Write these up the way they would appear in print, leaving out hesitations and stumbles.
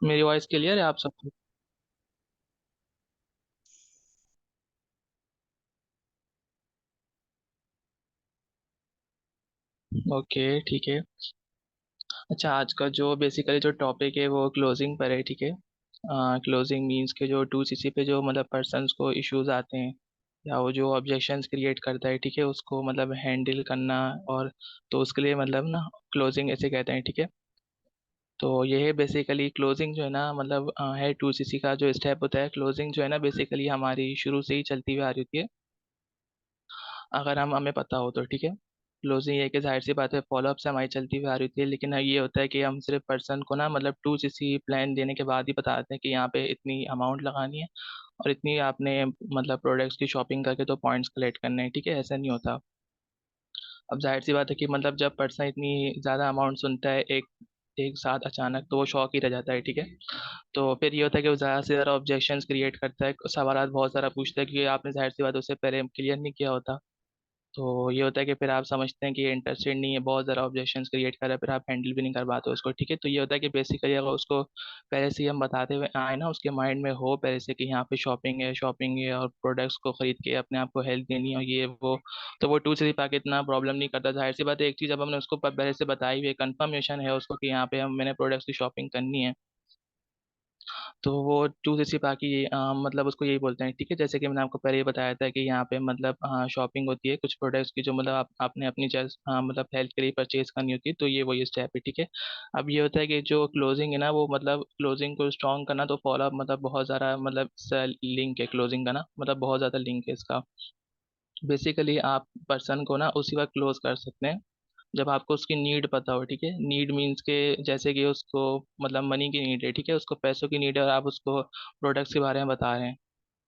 मेरी voice clear है आप सबको? ओके, ठीक है। अच्छा, आज का जो बेसिकली जो टॉपिक है वो क्लोजिंग पर है, ठीक है। क्लोजिंग मीन्स के जो टू सीसी पे जो मतलब पर्सन्स को इश्यूज आते हैं या वो जो ऑब्जेक्शंस क्रिएट करता है, ठीक है, उसको मतलब हैंडल करना। और तो उसके लिए मतलब ना क्लोजिंग ऐसे कहते हैं, ठीक है। तो ये है बेसिकली क्लोजिंग जो है ना, मतलब है टू सीसी का जो स्टेप होता है। क्लोजिंग जो है ना बेसिकली हमारी शुरू से ही चलती हुई आ रही होती है, अगर हमें पता हो तो, ठीक है। क्लोजिंग ये कि जाहिर सी बात है फॉलोअप से हमारी चलती हुई आ रही थी, लेकिन ये होता है कि हम सिर्फ पर्सन को ना मतलब टू सीसी प्लान देने के बाद ही बताते हैं कि यहाँ पे इतनी अमाउंट लगानी है और इतनी आपने मतलब प्रोडक्ट्स की शॉपिंग करके तो पॉइंट्स कलेक्ट करने हैं, ठीक है। ऐसा नहीं होता। अब जाहिर सी बात है कि मतलब जब पर्सन इतनी ज़्यादा अमाउंट सुनता है एक एक साथ अचानक, तो वो शॉक ही रह जाता है, ठीक है। तो फिर ये होता है कि वो ज़्यादा से ज़्यादा ऑब्जेक्शंस क्रिएट करता है, सवाल बहुत सारा पूछता है कि आपने जाहिर सी बात है उससे पहले क्लियर नहीं किया होता। तो ये होता है कि फिर आप समझते हैं कि ये इंटरेस्टेड नहीं है, बहुत ज़्यादा ऑब्जेक्शंस क्रिएट कर रहा है, फिर आप हैंडल भी नहीं कर पाते उसको, ठीक है। तो ये होता है कि बेसिकली अगर उसको पहले से ही हम बताते हुए आए ना, उसके माइंड में हो पहले से कि यहाँ पे शॉपिंग है और प्रोडक्ट्स को खरीद के अपने आप को हेल्प देनी है और ये वो, तो वो टू से पाके इतना प्रॉब्लम नहीं करता। जाहिर सी बात है, एक चीज़ अब हमने उसको पहले से बताई हुई है, कंफर्मेशन है उसको कि यहाँ पे हम मैंने प्रोडक्ट्स की शॉपिंग करनी है, तो वो टू से सिर्फ बाकी मतलब उसको यही बोलते हैं, ठीक है। जैसे कि मैंने आपको पहले ही बताया था कि यहाँ पे मतलब शॉपिंग होती है कुछ प्रोडक्ट्स की जो मतलब आपने अपनी मतलब हेल्थ के लिए परचेज करनी होती है, तो ये वही स्टेप है, ठीक है। अब ये होता है कि जो क्लोजिंग है ना, वो मतलब क्लोजिंग को स्ट्रॉन्ग करना, तो फॉलोअप मतलब बहुत ज़्यादा मतलब लिंक है क्लोजिंग का ना, मतलब बहुत ज़्यादा लिंक है इसका। बेसिकली आप पर्सन को ना उसी वक्त क्लोज कर सकते हैं जब आपको उसकी नीड पता हो, ठीक है। नीड मीन्स के जैसे कि उसको मतलब मनी की नीड है, ठीक है, उसको पैसों की नीड है और आप उसको प्रोडक्ट्स के बारे में बता रहे हैं,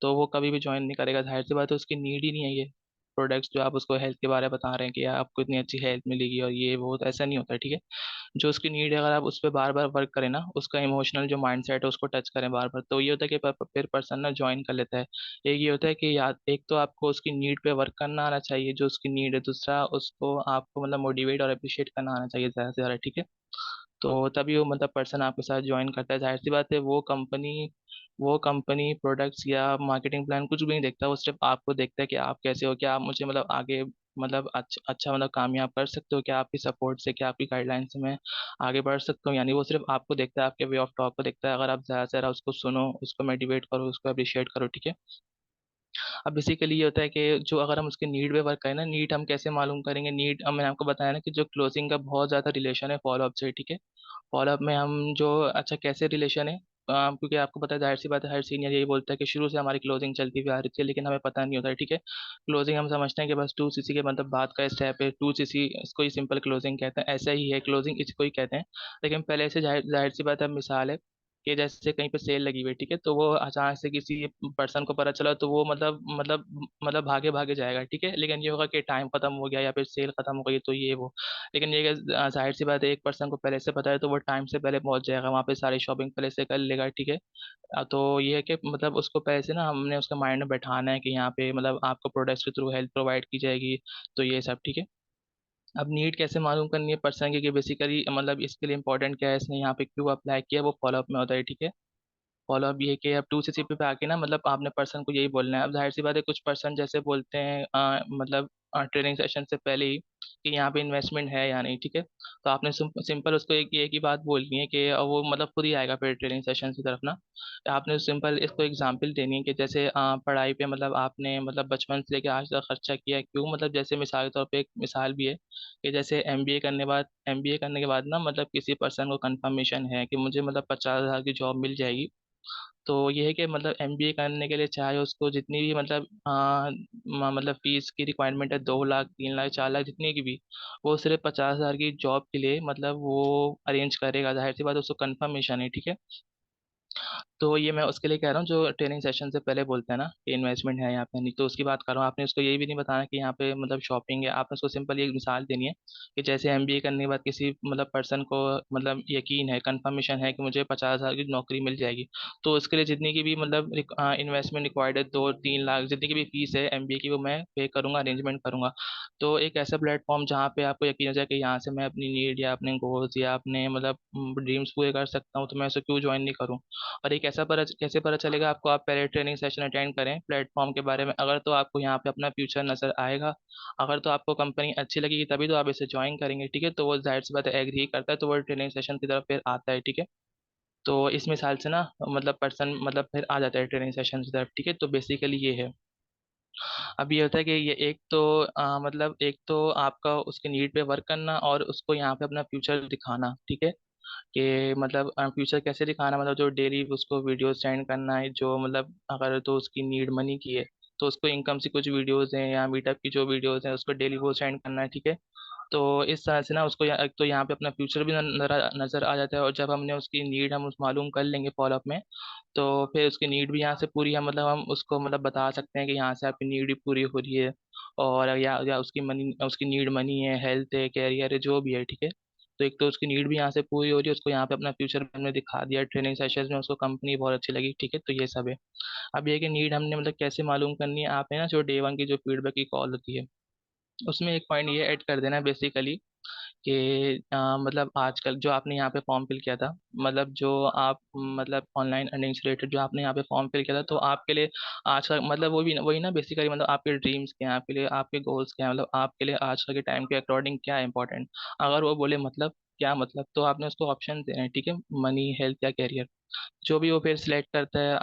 तो वो कभी भी ज्वाइन नहीं करेगा। जाहिर सी बात है उसकी नीड ही नहीं है ये प्रोडक्ट्स जो आप उसको हेल्थ के बारे में बता रहे हैं कि आपको इतनी अच्छी हेल्थ मिलेगी और ये वो, तो ऐसा नहीं होता है, ठीक है। जो उसकी नीड है अगर आप उस पर बार बार वर्क करें ना, उसका इमोशनल जो माइंड सेट है उसको टच करें बार बार, तो ये होता है कि फिर पर्सन ना ज्वाइन कर लेता है। एक ये होता है कि याद एक तो आपको उसकी नीड पे वर्क करना आना चाहिए जो उसकी नीड है, दूसरा उसको आपको मतलब मोटिवेट और अप्रिशिएट करना आना चाहिए ज़्यादा से ज़्यादा, ठीक है। तो तभी वो मतलब पर्सन आपके साथ ज्वाइन करता है। जाहिर सी बात है वो कंपनी प्रोडक्ट्स या मार्केटिंग प्लान कुछ भी नहीं देखता, वो सिर्फ आपको देखता है कि आप कैसे हो, क्या आप मुझे मतलब आगे मतलब अच्छा मतलब कामयाब कर सकते हो क्या, आपकी सपोर्ट से, क्या आपकी गाइडलाइन से मैं आगे बढ़ सकता हूँ। यानी वो सिर्फ आपको देखता है, आपके वे ऑफ टॉक को देखता है। अगर आप ज़्यादा से ज़्यादा उसको सुनो, उसको मोटिवेट करो, उसको अप्रिशिएट करो, ठीक है। अब बेसिकली ये होता है कि जो अगर हम उसके नीड पे वर्क करें ना, नीड हम कैसे मालूम करेंगे? नीड अब मैंने आपको बताया ना कि जो क्लोजिंग का बहुत ज़्यादा रिलेशन है फॉलोअप से, ठीक है। फॉलोअप में हम जो अच्छा कैसे रिलेशन है, क्योंकि आपको पता है जाहिर सी बात है हर सीनियर यही बोलता है कि शुरू से हमारी क्लोजिंग चलती हुई आ रही थी, लेकिन हमें पता नहीं होता है, ठीक है। क्लोजिंग हम समझते हैं कि बस टू सीसी के मतलब बात का स्टेप है, टू सीसी इसको ही सिंपल क्लोजिंग कहते हैं, ऐसा ही है क्लोजिंग इसको ही कहते हैं। लेकिन पहले से जाहिर जाहिर सी बात है, मिसाल है कि जैसे कहीं पे सेल लगी हुई है, ठीक है, तो वो अचानक से किसी पर्सन को पता चला, तो वो मतलब भागे भागे जाएगा, ठीक है। लेकिन ये होगा कि टाइम खत्म हो गया या फिर सेल खत्म हो गई, तो ये वो, लेकिन ये कि जाहिर सी बात है एक पर्सन को पहले से पता है तो वो टाइम से पहले पहुंच जाएगा वहाँ पे, सारी शॉपिंग पहले से कर लेगा, ठीक है। तो ये है कि मतलब उसको पहले से ना हमने उसके माइंड में बैठाना है कि यहाँ पे मतलब आपको प्रोडक्ट्स के थ्रू हेल्प प्रोवाइड की जाएगी, तो ये सब, ठीक है। अब नीड कैसे मालूम करनी है पर्सन की, कि बेसिकली मतलब इसके लिए इंपॉर्टेंट क्या है, इसने यहाँ पे क्यों अप्लाई किया, वो फॉलोअप में होता है, ठीक है। फॉलोअप ये कि अब टू सी पे आके ना मतलब आपने पर्सन को यही बोलना है। अब जाहिर सी बात है कुछ पर्सन जैसे बोलते हैं मतलब ट्रेनिंग सेशन से पहले ही कि यहाँ पे इन्वेस्टमेंट है या नहीं, ठीक है। तो आपने सिंपल उसको एक ही बात बोलनी है कि वो मतलब खुद ही आएगा फिर ट्रेनिंग सेशन की तरफ ना। आपने सिंपल इसको एग्जांपल देनी है कि जैसे पढ़ाई पे मतलब आपने मतलब बचपन से लेकर आज तक खर्चा किया है, क्यों, मतलब जैसे मिसाल के तौर पे एक मिसाल भी है कि जैसे एमबीए करने के बाद ना मतलब किसी पर्सन को कंफर्मेशन है कि मुझे मतलब 50,000 की जॉब मिल जाएगी। तो ये है कि मतलब एमबीए करने के लिए चाहे उसको जितनी भी मतलब मतलब फीस की रिक्वायरमेंट है, 2 लाख 3 लाख 4 लाख जितनी की भी, वो सिर्फ 50,000 की जॉब के लिए मतलब वो अरेंज करेगा। जाहिर सी बात है उसको कंफर्मेशन है, ठीक है। तो ये मैं उसके लिए कह रहा हूँ, जो ट्रेनिंग सेशन से पहले बोलते हैं ना कि इन्वेस्टमेंट है यहाँ पे, नहीं तो उसकी बात कर रहा हूँ। आपने उसको ये भी नहीं बताना कि यहाँ पे मतलब शॉपिंग है, आपने उसको सिंपल एक मिसाल देनी है कि जैसे एमबीए करने के बाद किसी मतलब पर्सन को मतलब यकीन है, कंफर्मेशन है कि मुझे 50,000 की नौकरी मिल जाएगी, तो उसके लिए जितनी की भी मतलब इन्वेस्टमेंट रिक्वायर्ड है, 2-3 लाख जितनी की भी फीस है एमबीए की, वो मैं पे करूंगा, अरेंजमेंट करूंगा। तो एक ऐसा प्लेटफॉर्म जहाँ पे आपको यकीन हो जाए कि यहाँ से मैं अपनी नीड या अपने गोल्स या अपने मतलब ड्रीम्स पूरे कर सकता हूँ, तो मैं उसे क्यों ज्वाइन नहीं करूँ। और एक ऐसा कैसे पता चलेगा आपको, आप पहले ट्रेनिंग सेशन अटेंड करें प्लेटफॉर्म के बारे में, अगर तो आपको यहाँ पे अपना फ्यूचर नजर आएगा, अगर तो आपको कंपनी अच्छी लगेगी तभी तो आप इसे ज्वाइन करेंगे, ठीक है। तो वो जाहिर सी बात है एग्री करता है, तो वो ट्रेनिंग सेशन की तरफ फिर आता है, ठीक है। तो इस मिसाल से ना मतलब पर्सन मतलब फिर आ जाता है ट्रेनिंग सेशन की तरफ, ठीक है। तो बेसिकली ये है। अब ये होता है कि ये एक तो मतलब एक तो आपका उसके नीड पे वर्क करना और उसको यहाँ पे अपना फ्यूचर दिखाना, ठीक है। कि मतलब फ्यूचर कैसे दिखाना, मतलब जो डेली उसको वीडियो सेंड करना है, जो मतलब अगर तो उसकी नीड मनी की है तो उसको इनकम से कुछ वीडियोस हैं या मीटअप की जो वीडियोस हैं उसको डेली वो सेंड करना है, ठीक है। तो इस तरह से ना उसको एक तो यहाँ पे अपना फ्यूचर भी नजर आ जाता है, और जब हमने उसकी नीड हम उस मालूम कर लेंगे फॉलोअप में, तो फिर उसकी नीड भी यहाँ से पूरी है, मतलब हम उसको मतलब बता सकते हैं कि यहाँ से आपकी नीड भी पूरी हो रही है। और या उसकी नीड मनी है, हेल्थ है, कैरियर है, जो भी है, ठीक है। तो एक तो उसकी नीड भी यहाँ से पूरी हो रही है, उसको यहाँ पे अपना फ्यूचर हमने दिखा दिया ट्रेनिंग सेशंस में, उसको कंपनी बहुत अच्छी लगी, ठीक है। तो ये सब है। अब ये कि नीड हमने मतलब कैसे मालूम करनी है, आपने ना जो डे 1 की जो फीडबैक की कॉल होती है उसमें एक पॉइंट ये ऐड कर देना है बेसिकली कि मतलब आजकल जो आपने यहाँ पे फॉर्म फिल किया था, मतलब जो आप मतलब ऑनलाइन अर्निंग से रिलेटेड जो आपने यहाँ पे फॉर्म फिल किया था, तो आपके लिए आज का मतलब वो भी वही ना बेसिकली, मतलब आपके ड्रीम्स क्या हैं, आपके लिए आपके गोल्स क्या हैं, मतलब आपके लिए आज के टाइम के अकॉर्डिंग क्या है इंपॉर्टेंट। अगर वो बोले मतलब क्या मतलब, तो आपने उसको ऑप्शन देना है, ठीक है, मनी, हेल्थ या कैरियर। जो भी वो फिर सिलेक्ट करता है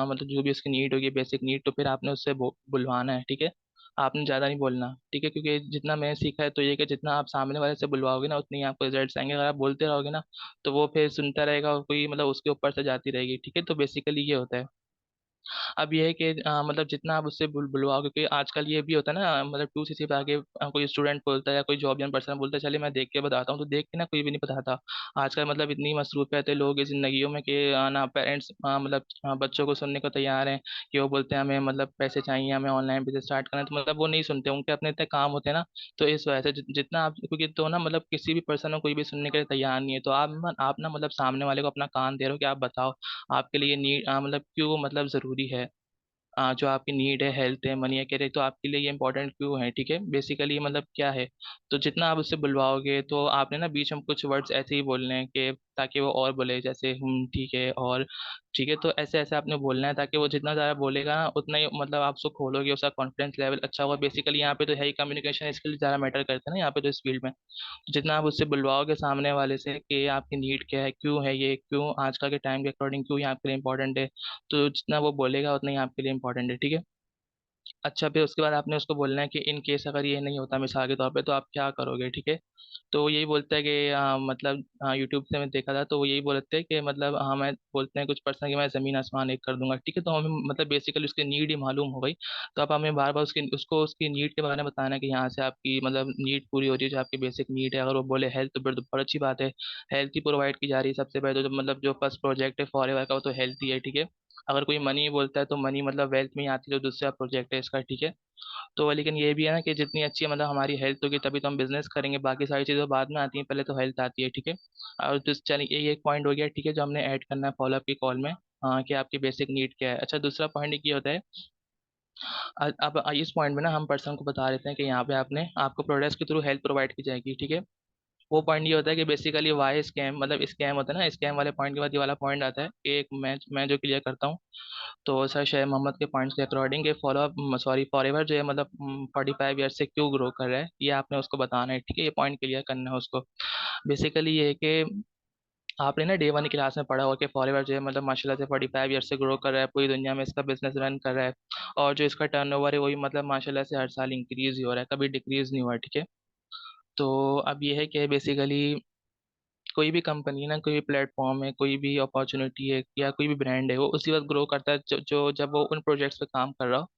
मतलब जो भी उसकी नीड होगी बेसिक नीड, तो फिर आपने उससे बुलवाना है, ठीक है। आपने ज़्यादा नहीं बोलना, ठीक है, क्योंकि जितना मैंने सीखा है तो ये कि जितना आप सामने वाले से बुलवाओगे ना उतनी ही आपको रिजल्ट्स आएंगे, अगर आप बोलते रहोगे ना तो वो फिर सुनता रहेगा और कोई मतलब उसके ऊपर से जाती रहेगी, ठीक है। तो बेसिकली ये होता है। अब ये है कि मतलब जितना आप उससे बुलवाओ, क्योंकि आजकल ये भी होता है ना, मतलब 2cc पे आके कोई स्टूडेंट बोलता है या कोई जॉब यंग पर्सन बोलता है चलिए मैं देख के बताता हूँ, तो देख के ना कोई भी नहीं बताता। आजकल मतलब इतनी मसरूफियत है लोगों की जिंदगियों में कि ना पेरेंट्स मतलब बच्चों को सुनने को तैयार हैं, कि वो बोलते हैं हमें मतलब पैसे चाहिए, हमें ऑनलाइन बिजनेस स्टार्ट करना है, तो मतलब वो नहीं सुनते, उनके अपने इतने काम होते हैं ना। तो इस वजह से जितना आप, क्योंकि तो ना मतलब किसी भी पर्सन को कोई भी सुनने के लिए तैयार नहीं है, तो आप ना मतलब सामने वाले को अपना कान दे रहे हो कि आप बताओ आपके लिए नीड मतलब क्यों मतलब ज़रूरी है, जो आपकी नीड है, हेल्थ है, मनी है, कह रहे तो आपके लिए ये इंपॉर्टेंट क्यों है, ठीक है। बेसिकली मतलब क्या है। तो जितना आप उससे बुलवाओगे तो आपने ना बीच में कुछ वर्ड्स ऐसे ही बोलने हैं कि ताकि वो और बोले, जैसे ठीक है और ठीक है, तो ऐसे ऐसे आपने बोलना है ताकि वो जितना ज़्यादा बोलेगा ना उतना ही मतलब आप उसको खोलोगे, उसका कॉन्फिडेंस लेवल अच्छा होगा। बेसिकली यहाँ पे तो है ही, कम्युनिकेशन स्किल ज़्यादा मैटर करते हैं ना यहाँ पे तो इस फील्ड में। जितना आप उससे बुलवाओगे सामने वाले से कि आपकी नीड क्या है, क्यों है ये, क्यों आजकल के टाइम के अकॉर्डिंग क्यों ये आपके लिए इंपॉर्टेंट है, तो जितना वो बोलेगा उतना ही आपके लिए इंपॉर्टेंट है, ठीक है। अच्छा, फिर उसके बाद आपने उसको बोलना है कि इन केस अगर ये नहीं होता मिसाल के तौर पे तो आप क्या करोगे, ठीक है। तो यही बोलता है कि मतलब यूट्यूब से मैं देखा था तो वो यही बोलते हैं कि मतलब मैं बोलते हैं कुछ पर्सन कि मैं ज़मीन आसमान एक कर दूंगा, ठीक है। तो हमें मतलब बेसिकली उसकी नीड ही मालूम हो गई, तो अब हमें बार बार उसको उसकी नीड के बारे में बताना है कि यहाँ से आपकी मतलब नीड पूरी हो रही है, जो आपकी बेसिक नीड है। अगर वो बोले हेल्थ, तो फिर तो बहुत अच्छी बात है, हेल्थ ही प्रोवाइड की जा रही है सबसे पहले, तो मतलब जो फर्स्ट प्रोजेक्ट है फॉरएवर का वो तो हेल्थ ही है, ठीक है। अगर कोई मनी बोलता है तो मनी मतलब वेल्थ में ही आती है, जो दूसरा प्रोजेक्ट है इसका, ठीक है। तो लेकिन ये भी है ना कि जितनी अच्छी मतलब हमारी हेल्थ होगी तभी तो हम बिजनेस करेंगे, बाकी सारी चीज़ें बाद में आती हैं, पहले तो हेल्थ आती है, ठीक है। और तो चलिए ये एक पॉइंट हो गया, ठीक है, जो हमने ऐड करना है फॉलोअप की कॉल में, हाँ, कि आपकी बेसिक नीड क्या है। अच्छा, दूसरा पॉइंट ये होता है, अब इस पॉइंट में ना हम पर्सन को बता देते हैं कि यहाँ पे आपने आपको प्रोडक्ट्स के थ्रू हेल्प प्रोवाइड की जाएगी, ठीक है। वो पॉइंट ये होता है कि बेसिकली वाई स्कैम, मतलब स्कैम होता है ना, स्कैम वाले पॉइंट के बाद ये वाला पॉइंट आता है कि एक मैं जो क्लियर करता हूँ। तो सर शेख मोहम्मद के पॉइंट्स के अकॉर्डिंग ये फॉलोअप सॉरी फॉरएवर जो है मतलब 45 ईयर से क्यों ग्रो कर रहा है, ये आपने उसको बताना है, ठीक है। ये पॉइंट क्लियर करना है उसको। बेसिकली ये है कि आपने ना डे 1 क्लास में पढ़ा होगा कि फॉरएवर जो है मतलब माशाल्लाह से 45 ईयर से ग्रो कर रहा है, पूरी दुनिया में इसका बिजनेस रन कर रहा है, और जो इसका टर्नओवर है वही मतलब माशाल्लाह से हर साल इंक्रीज ही हो रहा है, कभी डिक्रीज नहीं हुआ, ठीक है। तो अब ये है कि बेसिकली कोई भी कंपनी है ना, कोई भी प्लेटफॉर्म है, कोई भी अपॉर्चुनिटी है या कोई भी ब्रांड है, वो उसी वक्त ग्रो करता है जब वो उन प्रोजेक्ट्स पे काम कर रहा हो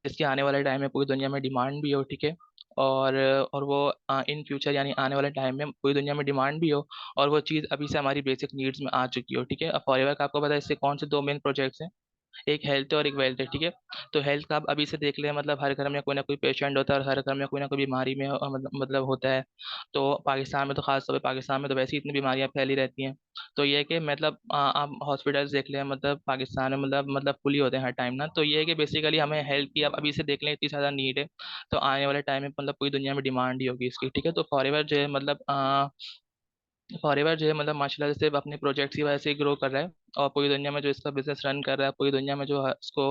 जिसके आने वाले टाइम में पूरी दुनिया में डिमांड भी हो, ठीक है। और और वो इन फ्यूचर यानी आने वाले टाइम में पूरी दुनिया में डिमांड भी हो, और वो चीज़ अभी से हमारी बेसिक नीड्स में आ चुकी हो। ठीक है, अब फॉरएवर का आपको पता है इससे कौन से दो मेन प्रोजेक्ट्स हैं, एक हेल्थ है और एक वेल्थ है। ठीक है, तो हेल्थ का आप अभी से देख ले, मतलब हर घर में कोई ना कोई पेशेंट होता है और हर घर में कोई ना कोई बीमारी में मतलब होता है। तो पाकिस्तान में तो खास तौर पे, पाकिस्तान में तो वैसे ही इतनी बीमारियां फैली रहती हैं। तो ये है कि मतलब आप हॉस्पिटल्स देख लें, मतलब पाकिस्तान में मतलब फुली होते हैं हर टाइम ना। तो ये है कि बेसिकली हमें हेल्थ की आप अभी से देख लें इतनी ज़्यादा नीड है, तो आने वाले टाइम में मतलब पूरी दुनिया में डिमांड ही होगी इसकी। ठीक है, तो फॉरएवर जो है मतलब फॉरएवर जो है मतलब माशाल्लाह से अपने प्रोजेक्ट्स की वजह से ग्रो कर रहा है, और पूरी दुनिया में जो इसका बिजनेस रन कर रहा है, पूरी दुनिया में जो इसको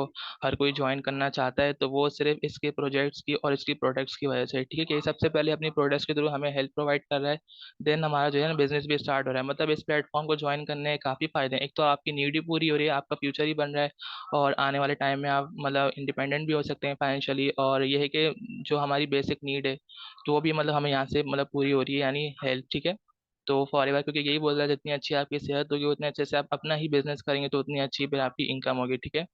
हर कोई ज्वाइन करना चाहता है, तो वो सिर्फ इसके प्रोजेक्ट्स की और इसकी प्रोडक्ट्स की वजह से। ठीक है, कि सबसे पहले अपनी प्रोडक्ट्स के थ्रू हमें हेल्प प्रोवाइड कर रहा है, देन हमारा जो है ना बिजनेस भी स्टार्ट हो रहा है। मतलब इस प्लेटफॉर्म को ज्वाइन करने के काफ़ी फायदे हैं, एक तो आपकी नीड ही पूरी हो रही है, आपका फ्यूचर ही बन रहा है, और आने वाले टाइम में आप मतलब इंडिपेंडेंट भी हो सकते हैं फाइनेंशियली। और ये है कि जो हमारी बेसिक नीड है, तो वो भी मतलब हमें यहाँ से मतलब पूरी हो रही है, यानी हेल्थ। ठीक है, तो फॉरएवर क्योंकि यही बोल रहा है जितनी अच्छी आपकी सेहत होगी उतने अच्छे से आप अपना ही बिजनेस करेंगे, तो उतनी अच्छी फिर आपकी इनकम होगी। ठीक है,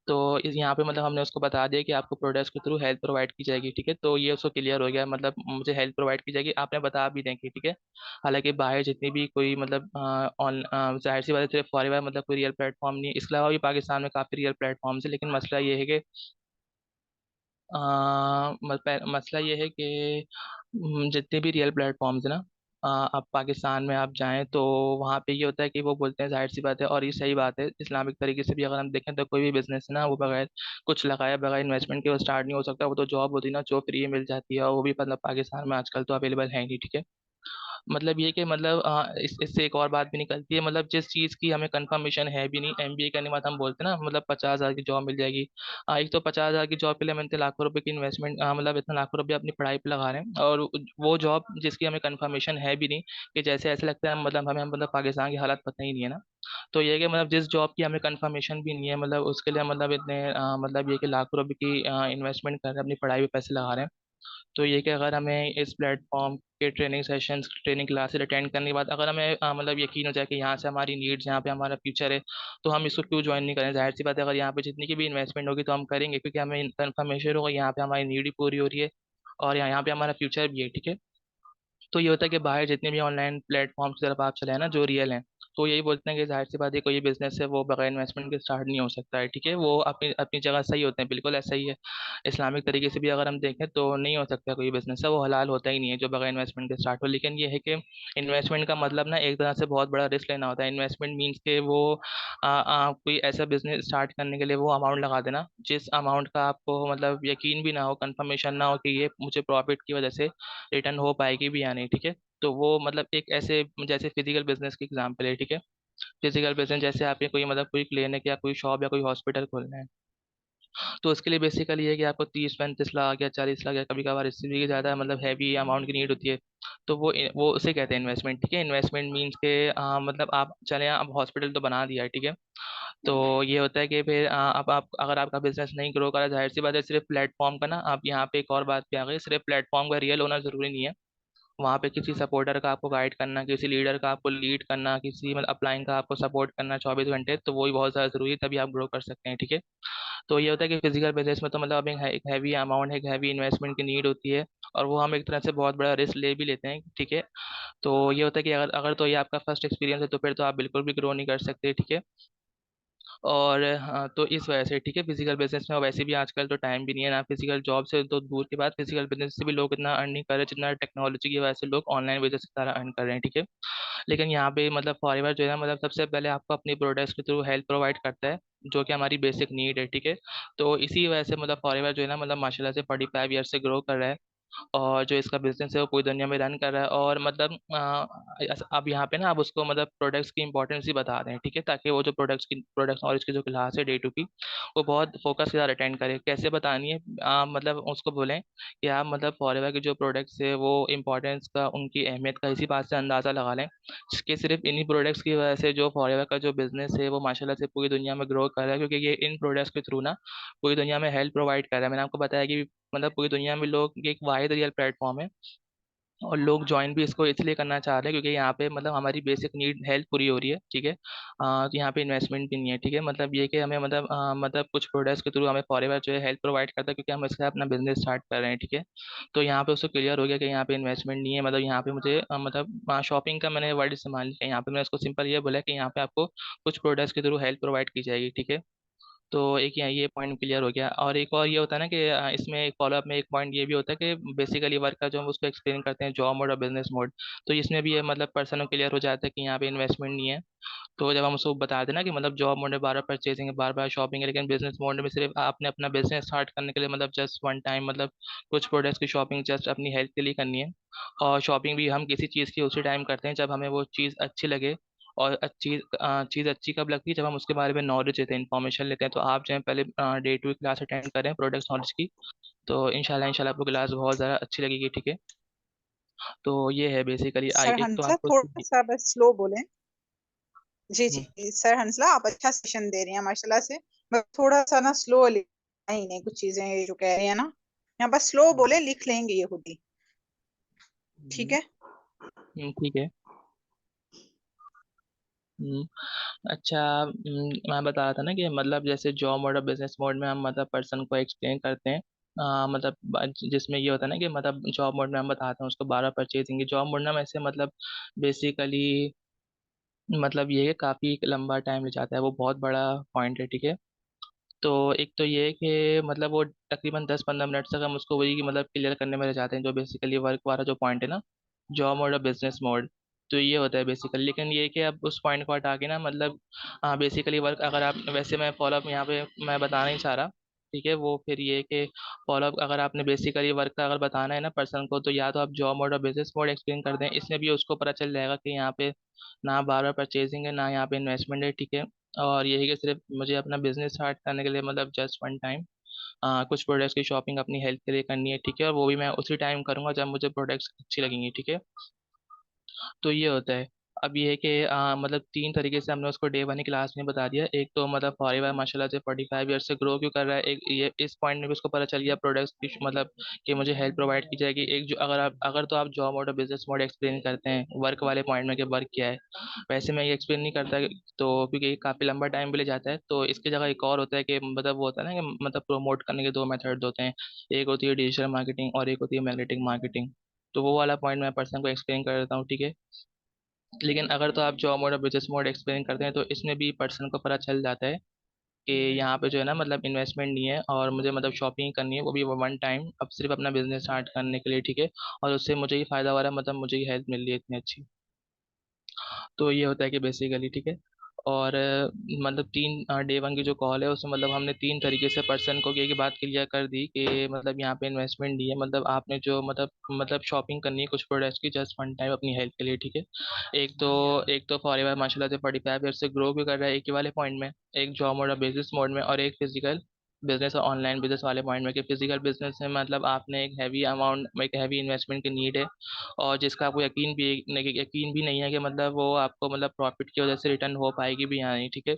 तो इस यहाँ पे मतलब हमने उसको बता दिया कि आपको प्रोडक्ट्स के थ्रू हेल्प प्रोवाइड की जाएगी। ठीक है, तो ये उसको क्लियर हो गया, मतलब मुझे हेल्प प्रोवाइड की जाएगी, आपने बता भी देंगे। ठीक है, हालांकि बाहर जितनी भी कोई मतलब ऑन जाहिर सी बात है, सिर्फ फॉरएवर मतलब कोई रियल प्लेटफॉर्म नहीं है, इसके अलावा भी पाकिस्तान में काफ़ी रियल प्लेटफॉर्म्स है, लेकिन मसला ये है कि मसला ये है कि जितने भी रियल प्लेटफॉर्म्स है ना, अब पाकिस्तान में आप जाएं तो वहाँ पे ये होता है कि वो बोलते हैं, जाहिर सी बात है और ये सही बात है, इस्लामिक तरीके से भी अगर हम देखें तो कोई भी बिजनेस है ना, वो बगैर कुछ लगाए बगैर इन्वेस्टमेंट के वो स्टार्ट नहीं हो सकता। वो तो जॉब होती है ना जो फ्री मिल जाती है, और वो भी मतलब पाकिस्तान में आजकल तो अवेलेबल है ही नहीं। ठीक है, मतलब ये कि मतलब इससे एक और बात भी निकलती है, मतलब जिस चीज़ की हमें कंफर्मेशन है भी नहीं, एमबीए करने के बाद हम बोलते हैं ना मतलब 50,000 की जॉब मिल जाएगी। एक तो 50,000 की जॉब के लिए हम इतने लाखों रुपए की इन्वेस्टमेंट मतलब इतने लाखों रुपए अपनी पढ़ाई पे लगा रहे हैं, और वो जॉब जिसकी हमें कंफर्मेशन है भी नहीं, कि जैसे ऐसे लगता है मतलब हमें मतलब पाकिस्तान की हालत पता ही नहीं है ना। तो ये है कि मतलब जिस जॉब की हमें कंफर्मेशन भी नहीं है, मतलब उसके लिए हम मतलब इतने मतलब ये कि लाखों रुपए की इन्वेस्टमेंट कर रहे हैं, अपनी पढ़ाई पे पैसे लगा रहे हैं। तो ये कि अगर हमें इस प्लेटफॉर्म के training sessions training classes attend करने के बाद अगर हमें मतलब यकीन हो जाए कि यहाँ से हमारी नीड्स, यहाँ पे हमारा फ्यूचर है, तो हम इसको क्यों ज्वाइन नहीं करें। जाहिर सी बात है, अगर यहाँ पे जितनी की भी इन्वेस्टमेंट होगी तो हम करेंगे, क्योंकि हमें कंफर्मेशन होगा यहाँ पे हमारी नीड ही पूरी हो रही है, और यहाँ पे हमारा फ्यूचर भी है। ठीक है, तो ये होता है कि बाहर जितने भी ऑनलाइन प्लेटफॉर्म की तरफ आप चले हैं ना जो रियल हैं, तो यही बोलते हैं कि जाहिर सी बात है कोई बिजनेस है वो बगैर इन्वेस्टमेंट के स्टार्ट नहीं हो सकता है। ठीक है, वो अपनी अपनी जगह सही होते हैं, बिल्कुल ऐसा ही है। इस्लामिक तरीके से भी अगर हम देखें तो नहीं हो सकता कोई बिजनेस है वो हलाल होता ही नहीं है जो बगैर इन्वेस्टमेंट के स्टार्ट हो। लेकिन ये है कि इन्वेस्टमेंट का मतलब ना एक तरह से बहुत बड़ा रिस्क लेना होता है। इन्वेस्टमेंट मीन्स के वो कोई ऐसा बिजनेस स्टार्ट करने के लिए वो अमाउंट लगा देना जिस अमाउंट का आपको मतलब यकीन भी ना हो, कंफर्मेशन ना हो कि ये मुझे प्रॉफिट की वजह से रिटर्न हो पाएगी भी या नहीं। ठीक है, तो वो मतलब एक ऐसे जैसे फिजिकल बिजनेस की एग्जांपल है। ठीक है, फिजिकल बिजनेस जैसे आपके कोई मतलब कोई क्लिनिक या कोई शॉप या कोई हॉस्पिटल खोलना है, तो उसके लिए बेसिकली ये है कि आपको 30-35 लाख या 40 लाख या कभी कभार इससे भी ज़्यादा मतलब हैवी अमाउंट की नीड होती है। तो वो उसे कहते हैं इन्वेस्टमेंट। ठीक है, इन्वेस्टमेंट मीन्स के मतलब आप चले अब हॉस्पिटल तो बना दिया है। ठीक है, तो ये होता है कि फिर अब आप अगर आपका बिजनेस नहीं ग्रो करा, जाहिर सी बात है सिर्फ प्लेटफॉर्म का ना, आप यहाँ पे एक और बात पे आ गई, सिर्फ प्लेटफॉर्म का रियल होना जरूरी नहीं है। वहाँ पे किसी सपोर्टर का आपको गाइड करना, किसी लीडर का आपको लीड करना, किसी मतलब अपलाइन का आपको सपोर्ट करना 24 घंटे, तो वही बहुत ज़्यादा जरूरी है, तभी आप ग्रो कर सकते हैं। ठीक है, तो ये होता है कि फिजिकल बिजनेस में तो मतलब अब एक हैवी अमाउंट है, एक हैवी इन्वेस्टमेंट की नीड होती है, और वो हम एक तरह से बहुत बड़ा रिस्क ले भी लेते हैं। ठीक है, तो ये होता है कि अगर अगर तो ये आपका फर्स्ट एक्सपीरियंस है तो फिर तो आप बिल्कुल भी ग्रो नहीं कर सकते। ठीक है, और हाँ, तो इस वजह से ठीक है फिजिकल बिजनेस में, और वैसे भी आजकल तो टाइम भी नहीं है ना फिजिकल जॉब से, तो दूर के बाद फिजिकल बिजनेस से भी लोग इतना अर्न नहीं कर रहे जितना टेक्नोलॉजी की वजह से लोग ऑनलाइन बिजनेस की तरह अर्न कर रहे हैं। ठीक है, लेकिन यहाँ पे मतलब फॉरएवर जो है ना मतलब सबसे पहले आपको अपनी प्रोडक्ट्स के थ्रू हेल्प प्रोवाइड करता है, जो कि हमारी बेसिक नीड है। ठीक है, तो इसी वजह से मतलब फॉरएवर जो है ना मतलब माशाल्लाह से 45 ईयर से ग्रो कर रहा है, और जो इसका बिजनेस है वो पूरी दुनिया में रन कर रहा है, और मतलब अब यहाँ पे ना अब उसको मतलब प्रोडक्ट्स की इंपॉर्टेंस ही बता रहे हैं। ठीक है, ताकि वो जो प्रोडक्ट्स और इसकी जो क्लास है डे टू की, वो बहुत फोकस के साथ अटेंड करे। कैसे बतानी है, मतलब उसको बोलें कि आप मतलब फॉरएवर के जो प्रोडक्ट्स है वो इंपॉर्टेंस का, उनकी अहमियत का इसी बात से अंदाज़ा लगा लें कि सिर्फ इन्हीं प्रोडक्ट्स की वजह से जो फॉरएवर का जो बिजनेस है वो माशाल्लाह से पूरी दुनिया में ग्रो कर रहा है, क्योंकि ये इन प्रोडक्ट्स के थ्रू ना पूरी दुनिया में हेल्प प्रोवाइड कर रहा है। मैंने आपको बताया कि मतलब पूरी दुनिया में लोग, ये एक वाहिद रियल प्लेटफॉर्म है और लोग ज्वाइन भी इसको इसलिए करना चाह रहे हैं क्योंकि यहाँ पे मतलब हमारी बेसिक नीड हेल्थ पूरी हो रही है, ठीक है। तो यहाँ पे इन्वेस्टमेंट भी नहीं है, ठीक है। मतलब ये कि हमें मतलब मतलब कुछ प्रोडक्ट्स के थ्रू हमें फॉरएवर जो है हेल्थ प्रोवाइड करता है क्योंकि हम इससे अपना बिजनेस स्टार्ट कर रहे हैं, ठीक है। तो यहाँ पे उसको क्लियर हो गया कि यहाँ पे इन्वेस्टमेंट नहीं है। मतलब यहाँ पे मुझे मतलब शॉपिंग का मैंने वर्ड इस्तेमाल किया यहाँ पे, मैंने उसको सिंपल ये बोला कि यहाँ पे आपको कुछ प्रोडक्ट्स के थ्रू हेल्थ प्रोवाइड की जाएगी, ठीक है। तो एक यहाँ ये पॉइंट क्लियर हो गया। और एक और ये होता है ना कि इसमें एक फॉलोअप में एक पॉइंट ये भी होता है कि बेसिकली वर्क का जो हम उसको एक्सप्लेन करते हैं जॉब मोड और बिजनेस मोड, तो इसमें भी ये मतलब पर्सन क्लियर हो जाता है कि यहाँ पे इन्वेस्टमेंट नहीं है। तो जब हम उसको बता देना कि मतलब जॉब मोड में बार बार परचेसिंग है, बार बार शॉपिंग है, लेकिन बिजनेस मोड में सिर्फ आपने अपना बिजनेस स्टार्ट करने के लिए मतलब जस्ट वन टाइम मतलब कुछ प्रोडक्ट्स की शॉपिंग जस्ट अपनी हेल्थ के लिए करनी है। और शॉपिंग भी हम किसी चीज़ की उसी टाइम करते हैं जब हमें वो चीज़ अच्छी लगे। और अच्छी चीज़ अच्छी कब लगती है, जब हम उसके बारे में नॉलेज लेते हैं, इन्फॉर्मेशन लेते हैं। तो आप जो है पहले डे टू क्लास अटेंड करें प्रोडक्ट्स नॉलेज की। तो इंशाल्लाह इंशाल्लाह आपको क्लास बहुत ज़्यादा अच्छी लगेगी, ठीक है। तो ये है बेसिकली आई सर एक तो हंसला आपको थोड़ा सा बस स्लो बोले। जी हम्म, जी सर हंसला, आप अच्छा सेशन दे रही हैं माशाल्लाह से। बस थोड़ा सा ना स्लो ही नहीं, कुछ चीजें ये जो कह रही है ना, यहाँ बस स्लो बोले, लिख लेंगे ये खुद ही। ठीक है। ठीक है। अच्छा। मैं बता रहा था ना कि मतलब जैसे जॉब मोड और बिजनेस मोड में हम मतलब पर्सन को एक्सप्लेन करते हैं। मतलब जिसमें ये होता है ना कि मतलब जॉब मोड में हम बताते हैं उसको 12 परचेजिंग। जॉब मोड ना वैसे मतलब बेसिकली मतलब ये काफ़ी लंबा टाइम ले जाता है, वो बहुत बड़ा पॉइंट है, ठीक है। तो एक तो ये है कि मतलब वो तकरीबन 10-15 मिनट तक हम उसको वही मतलब क्लियर करने में रह जाते हैं, जो बेसिकली वर्क वाला जो पॉइंट है ना, जॉब मोड और बिजनेस मोड। तो ये होता है बेसिकली। लेकिन ये है कि अब उस पॉइंट को हटा के ना मतलब बेसिकली वर्क अगर आप वैसे मैं फॉलोअप यहाँ पे मैं बताना नहीं चाह रहा, ठीक है। वो फिर ये है कि फॉलोअप अगर आपने बेसिकली वर्क का अगर बताना है ना पर्सन को, तो या तो आप जॉब मोड और बिजनेस मोड एक्सप्लेन कर दें, इसमें भी उसको पता चल जाएगा कि यहाँ पे ना बार बार परचेजिंग है ना यहाँ पे इन्वेस्टमेंट है, ठीक है। और यही कि सिर्फ मुझे अपना बिजनेस स्टार्ट करने के लिए मतलब जस्ट वन टाइम कुछ प्रोडक्ट्स की शॉपिंग अपनी हेल्थ के लिए करनी है, ठीक है। और वो भी मैं उसी टाइम करूंगा जब मुझे प्रोडक्ट्स अच्छी लगेंगी, ठीक है। तो ये होता है। अब ये है कि मतलब 3 तरीके से हमने उसको डे वन की क्लास में बता दिया। एक तो मतलब फॉरएवर माशाल्लाह से 45 ईयर से ग्रो क्यों कर रहा है, एक ये इस पॉइंट में भी उसको पता चल गया प्रोडक्ट्स की मतलब कि मुझे हेल्प प्रोवाइड की जाएगी। एक जो अगर तो आप जॉब मोड और बिजनेस मोड एक्सप्लेन करते हैं वर्क वाले पॉइंट में कि वर्क क्या है, वैसे मैं ये एक्सप्लेन नहीं करता तो क्योंकि ये काफ़ी लंबा टाइम भी ले जाता है। तो इसकी जगह एक और होता है कि मतलब वो होता है ना कि मतलब प्रमोट करने के 2 मेथड होते हैं। एक होती है डिजिटल मार्केटिंग और एक होती है मैग्नेटिक मार्केटिंग। तो वो वाला पॉइंट मैं पर्सन को एक्सप्लेन कर देता हूँ, ठीक है। लेकिन अगर तो आप जॉब मोड और बिजनेस मोड एक्सप्लेन करते हैं तो इसमें भी पर्सन को पता चल जाता है कि यहाँ पे जो है ना मतलब इन्वेस्टमेंट नहीं है और मुझे मतलब शॉपिंग करनी है, वो भी वन टाइम, अब सिर्फ अपना बिजनेस स्टार्ट करने के लिए, ठीक है। और उससे मुझे ही फायदा हो रहा है, मतलब मुझे ही हेल्प मिल रही है इतनी अच्छी। तो ये होता है कि बेसिकली, ठीक है। और मतलब डे वन की जो कॉल है उसमें मतलब हमने 3 तरीके से पर्सन को ये बात क्लियर कर दी कि मतलब यहाँ पे इन्वेस्टमेंट नहीं है। मतलब आपने जो मतलब शॉपिंग करनी है कुछ प्रोडक्ट्स की जस्ट वन टाइम अपनी हेल्थ के लिए, ठीक है। एक तो फॉरएवर माशाल्लाह से 45 ईयर से ग्रो भी कर रहा है एक ही वाले पॉइंट में, एक जॉब मोड और बिजनेस मोड में, और एक फिजिकल बिजनेस और ऑनलाइन बिजनेस वाले पॉइंट में। कि फिजिकल बिजनेस में मतलब आपने एक हैवी अमाउंट एक हैवी इन्वेस्टमेंट की नीड है और जिसका आपको यकीन भी नहीं है कि मतलब वो आपको मतलब प्रॉफिट की वजह से रिटर्न हो पाएगी भी या नहीं, ठीक है।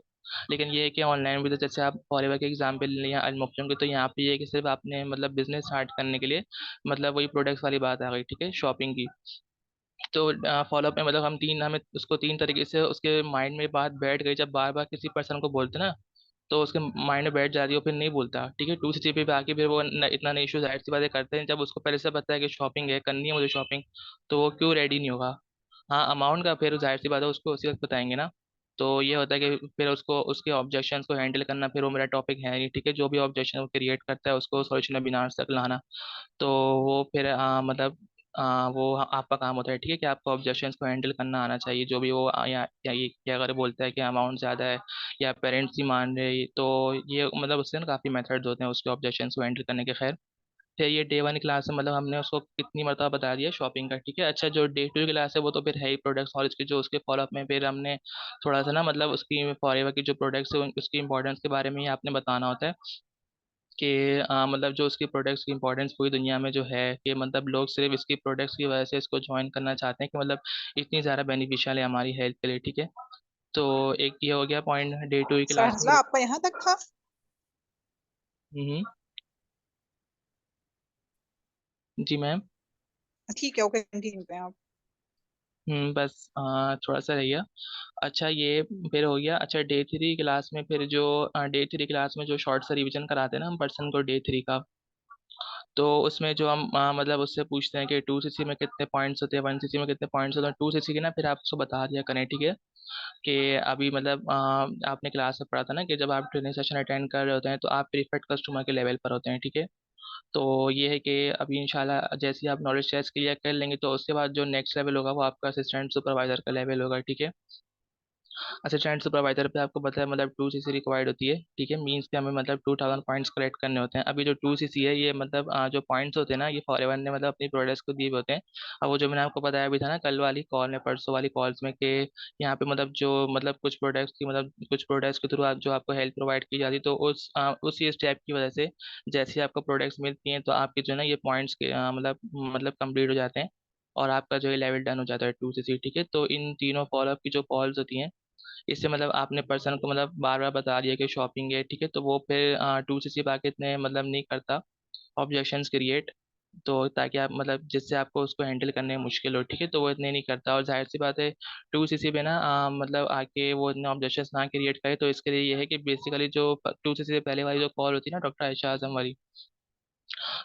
लेकिन ये है कि ऑनलाइन बिजनेस जैसे आप फॉरएवर के एग्जाम्पल लिया अनमोक्शम के, तो यहाँ पे ये है कि सिर्फ आपने मतलब बिजनेस स्टार्ट करने के लिए मतलब वही प्रोडक्ट्स वाली बात आ गई, ठीक है, शॉपिंग की। तो फॉलोअप में मतलब हमें उसको 3 तरीके से उसके माइंड में बात बैठ गई। जब बार बार किसी पर्सन को बोलते ना तो उसके माइंड में बैठ जाती है, वो फिर नहीं बोलता, ठीक है। 2 CC पे आके फिर वो इतना नहीं इशू जाहिर सी बातें करते हैं। जब उसको पहले से पता है कि शॉपिंग है करनी है मुझे शॉपिंग, तो वो क्यों रेडी नहीं होगा। हाँ, अमाउंट का फिर जाहिर सी बात है उसको उसी वक्त बताएंगे ना। तो ये होता है कि फिर उसको उसके ऑब्जेक्शंस को हैंडल करना फिर वो मेरा टॉपिक है नहीं, ठीक है। जो भी ऑब्जेक्शन वो क्रिएट करता है उसको सॉल्यूशन बिना तक लाना। तो वो फिर वो आपका काम होता है, ठीक है, कि आपको ऑब्जेक्शंस को हैंडल करना आना चाहिए। जो भी वो या ये क्या अगर बोलता है कि अमाउंट ज़्यादा है या पेरेंट्स ही मान रहे, तो ये मतलब उससे ना काफ़ी मेथड्स होते हैं उसके ऑब्जेक्शंस को हैंडल करने के। खैर, फिर ये डे वन क्लास है मतलब हमने उसको कितनी मरतबा बता दिया शॉपिंग का, ठीक है। अच्छा, जो डे टू क्लास है वो तो फिर है ही प्रोडक्ट्स और इसके जो उसके फॉलोअप में फिर हमने थोड़ा सा ना मतलब उसकी फॉरएवर की जो प्रोडक्ट्स है उसकी इंपॉर्टेंस के बारे में ही आपने बताना होता है कि मतलब जो उसकी प्रोडक्ट्स की इंपॉर्टेंस पूरी दुनिया में जो है कि मतलब लोग सिर्फ इसकी प्रोडक्ट्स की वजह से इसको ज्वाइन करना चाहते हैं कि मतलब इतनी ज़्यादा बेनिफिशियल है हमारी हेल्थ के लिए, ठीक है। तो एक ये हो गया पॉइंट डे टू की सर क्लास में। हंसला आपका यहाँ तक था। जी मैम। ठीक है, ओके, कंटिन्यू करें आप। बस थोड़ा सा रह गया। अच्छा ये फिर हो गया। अच्छा डे 3 क्लास में फिर जो डे 3 क्लास में जो शॉर्ट सा रिवीजन कराते हैं ना हम पर्सन को डे 3 का, तो उसमें जो हम मतलब उससे पूछते हैं कि 2cc में कितने पॉइंट्स होते हैं, 1cc में कितने पॉइंट्स होते हैं, 2cc के ना फिर आप उसको बता दिया करें, ठीक है। कि अभी मतलब आपने क्लास में पढ़ा था ना कि जब आप ट्रेनिंग सेशन अटेंड कर रहे होते हैं तो आप प्रीफेक्ट कस्टमर के लेवल पर होते हैं, ठीक है। तो ये है कि अभी इंशाल्लाह जैसे ही आप नॉलेज टेस्ट क्लियर कर लेंगे तो उसके बाद जो नेक्स्ट लेवल होगा वो आपका असिस्टेंट सुपरवाइजर का लेवल होगा, ठीक है। असिस्टेंट सुपरवाइजर पे आपको पता है मतलब 2cc रिक्वायर्ड होती है, ठीक है। मीन्स के हमें मतलब 2000 पॉइंट्स कलेक्ट करने होते हैं। अभी जो 2cc है ये मतलब जो पॉइंट्स होते हैं ना ये फॉरएवर ने मतलब अपनी प्रोडक्ट्स को दिए हुए होते हैं। अब वो जो मैंने आपको बताया भी था ना कल वाली कॉल में, परसों वाली कॉल्स में, कि यहाँ पे मतलब जो मतलब कुछ प्रोडक्ट्स की मतलब कुछ प्रोडक्ट्स के थ्रू जो आपको हेल्प प्रोवाइड की जाती है तो उसी स्टेप की वजह से जैसे ही आपको प्रोडक्ट्स मिलती हैं तो आपके जो है ना ये पॉइंट्स के मतलब कंप्लीट हो जाते हैं और आपका जो है लेवल डन हो जाता है 2cc, ठीक है। तो इन तीनों फॉलोअप की जो कॉल्स होती हैं इससे मतलब आपने पर्सन को मतलब बार बार बता दिया कि शॉपिंग है, ठीक है। तो वो फिर 2cc पे आके इतने मतलब नहीं करता ऑब्जेक्शंस क्रिएट, तो ताकि आप मतलब जिससे आपको उसको हैंडल करने में मुश्किल हो, ठीक है। तो वो इतने नहीं करता और जाहिर सी बात है 2cc पे ना मतलब आके वो इतने ऑब्जेक्शंस ना क्रिएट करे। तो इसके लिए ये है कि बेसिकली जो 2cc से पहले वाली जो कॉल होती है ना डॉक्टर आयशा आजम वाली,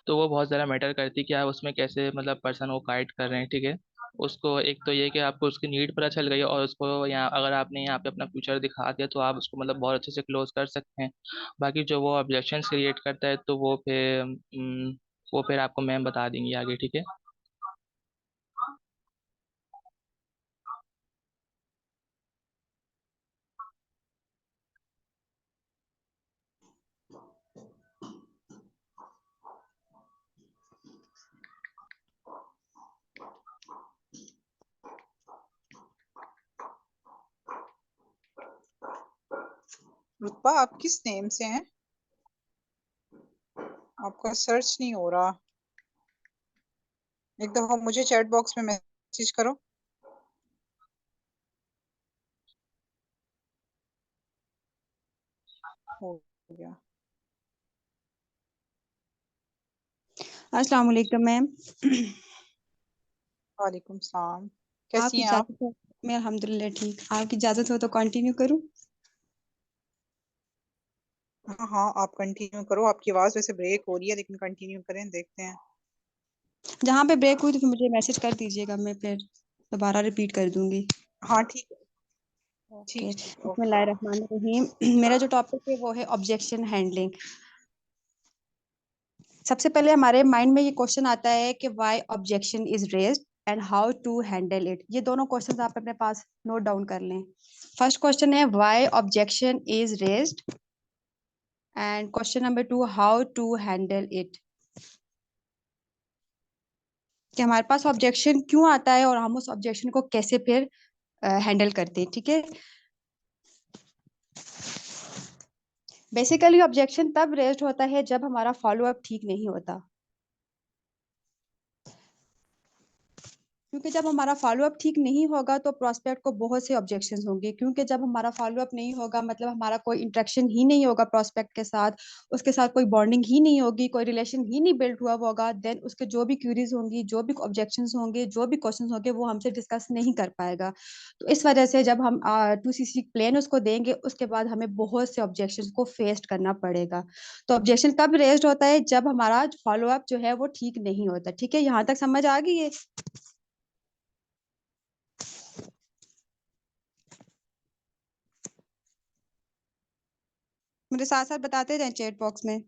तो वो बहुत ज़्यादा मैटर करती है कि आप उसमें कैसे मतलब पर्सन को गाइड कर रहे हैं, ठीक है। उसको एक तो ये कि आपको उसकी नीड पता चल गई और उसको यहाँ अगर आपने यहाँ पे अपना फ्यूचर दिखा दिया तो आप उसको मतलब बहुत अच्छे से क्लोज कर सकते हैं। बाकी जो वो ऑब्जेक्शन क्रिएट करता है तो वो फिर आपको मैम बता देंगी आगे, ठीक है। रुतबा, आप किस नेम से हैं? आपका सर्च नहीं हो रहा। एक दफा मुझे चैट बॉक्स में मैसेज करो। हो गया। अस्सलाम वालेकुम मैम। वालेकुम सलाम। कैसी आपकी हैं आप? इजाज़त हो? मैं अल्हम्दुलिल्लाह ठीक। आपकी इजाज़त हो तो कंटिन्यू करूँ? हाँ हाँ, आप कंटिन्यू करो। आपकी आवाज वैसे ब्रेक हो रही है लेकिन कंटिन्यू करें, देखते हैं। जहाँ पे ब्रेक हुई तो फिर मुझे मैसेज कर दीजिएगा, मैं फिर दोबारा रिपीट कर दूंगी। हाँ ठीक है। ओके। ठीक ठीक, ओके। बिस्मिल्लाहिर्रहमानिर्रहीम। मेरा जो टॉपिक है वो है ऑब्जेक्शन हैंडलिंग। सबसे पहले हमारे माइंड में ये क्वेश्चन आता है कि why objection is raised and how to handle it. ये दोनों क्वेश्चंस आप अपने पास नोट डाउन कर लें। फर्स्ट क्वेश्चन है why objection is raised and question number 2 how to handle it. कि हमारे पास ऑब्जेक्शन क्यों आता है और हम उस ऑब्जेक्शन को कैसे फिर हैंडल करते हैं, ठीक है। बेसिकली ऑब्जेक्शन तब रेज्ड होता है जब हमारा फॉलो अप ठीक नहीं होता। क्योंकि जब हमारा फॉलो अप ठीक नहीं होगा तो प्रोस्पेक्ट को बहुत से ऑब्जेक्शंस होंगे। क्योंकि जब हमारा फॉलो अप नहीं होगा मतलब हमारा कोई इंटरेक्शन ही नहीं होगा प्रोस्पेक्ट के साथ, उसके साथ कोई बॉन्डिंग ही नहीं होगी, कोई रिलेशन ही नहीं बिल्ड हुआ होगा, देन उसके जो भी क्यूरीज होंगी, जो भी ऑब्जेक्शंस होंगे, जो भी क्वेश्चंस होंगे वो हमसे डिस्कस नहीं कर पाएगा। तो इस वजह से जब हम 2cc प्लेन उसको देंगे उसके बाद हमें बहुत से ऑब्जेक्शंस को फेस करना पड़ेगा। तो ऑब्जेक्शन कब रेज्ड होता है? जब हमारा फॉलो अप जो है वो ठीक नहीं होता, ठीक है। यहाँ तक समझ आ गई है? मेरे साथ साथ बताते जाएं चैट बॉक्स में।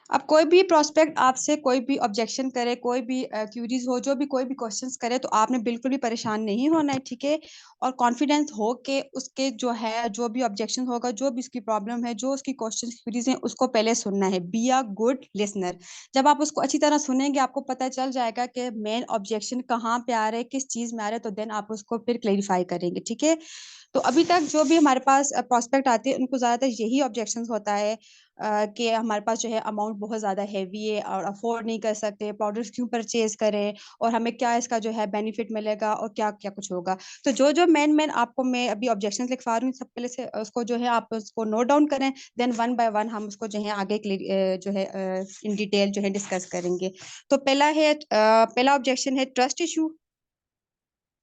अब कोई भी प्रोस्पेक्ट आपसे कोई भी ऑब्जेक्शन करे, कोई भी क्यूरीज हो, जो भी कोई भी क्वेश्चंस करे तो आपने बिल्कुल भी परेशान नहीं होना है, ठीक है। और कॉन्फिडेंस हो के उसके जो है जो भी ऑब्जेक्शन होगा, जो भी उसकी प्रॉब्लम है, जो उसकी क्वेश्चन क्यूरीज हैं उसको पहले सुनना है। Be a good listener. जब आप उसको अच्छी तरह सुनेंगे आपको पता चल जाएगा कि मेन ऑब्जेक्शन कहाँ पे आ रहे हैं, किस चीज में आ रहे हैं, तो देन आप उसको फिर क्लेरिफाई करेंगे, ठीक है। तो अभी तक जो भी हमारे पास प्रोस्पेक्ट आते हैं उनको ज्यादातर यही ऑब्जेक्शंस होता है। कि हमारे पास जो है अमाउंट बहुत ज़्यादा हैवी है और अफोर्ड नहीं कर सकते, प्रोडक्ट्स क्यों परचेज करें और हमें क्या इसका जो है बेनिफिट मिलेगा और क्या क्या कुछ होगा। तो जो जो मेन मेन आपको मैं अभी ऑब्जेक्शंस लिखवा रही हूँ, सब पहले से उसको जो है आप उसको नोट डाउन करें, देन वन बाय वन हम उसको जो है आगे जो है इन डिटेल जो है डिस्कस करेंगे। तो पहला ऑब्जेक्शन है ट्रस्ट इशू।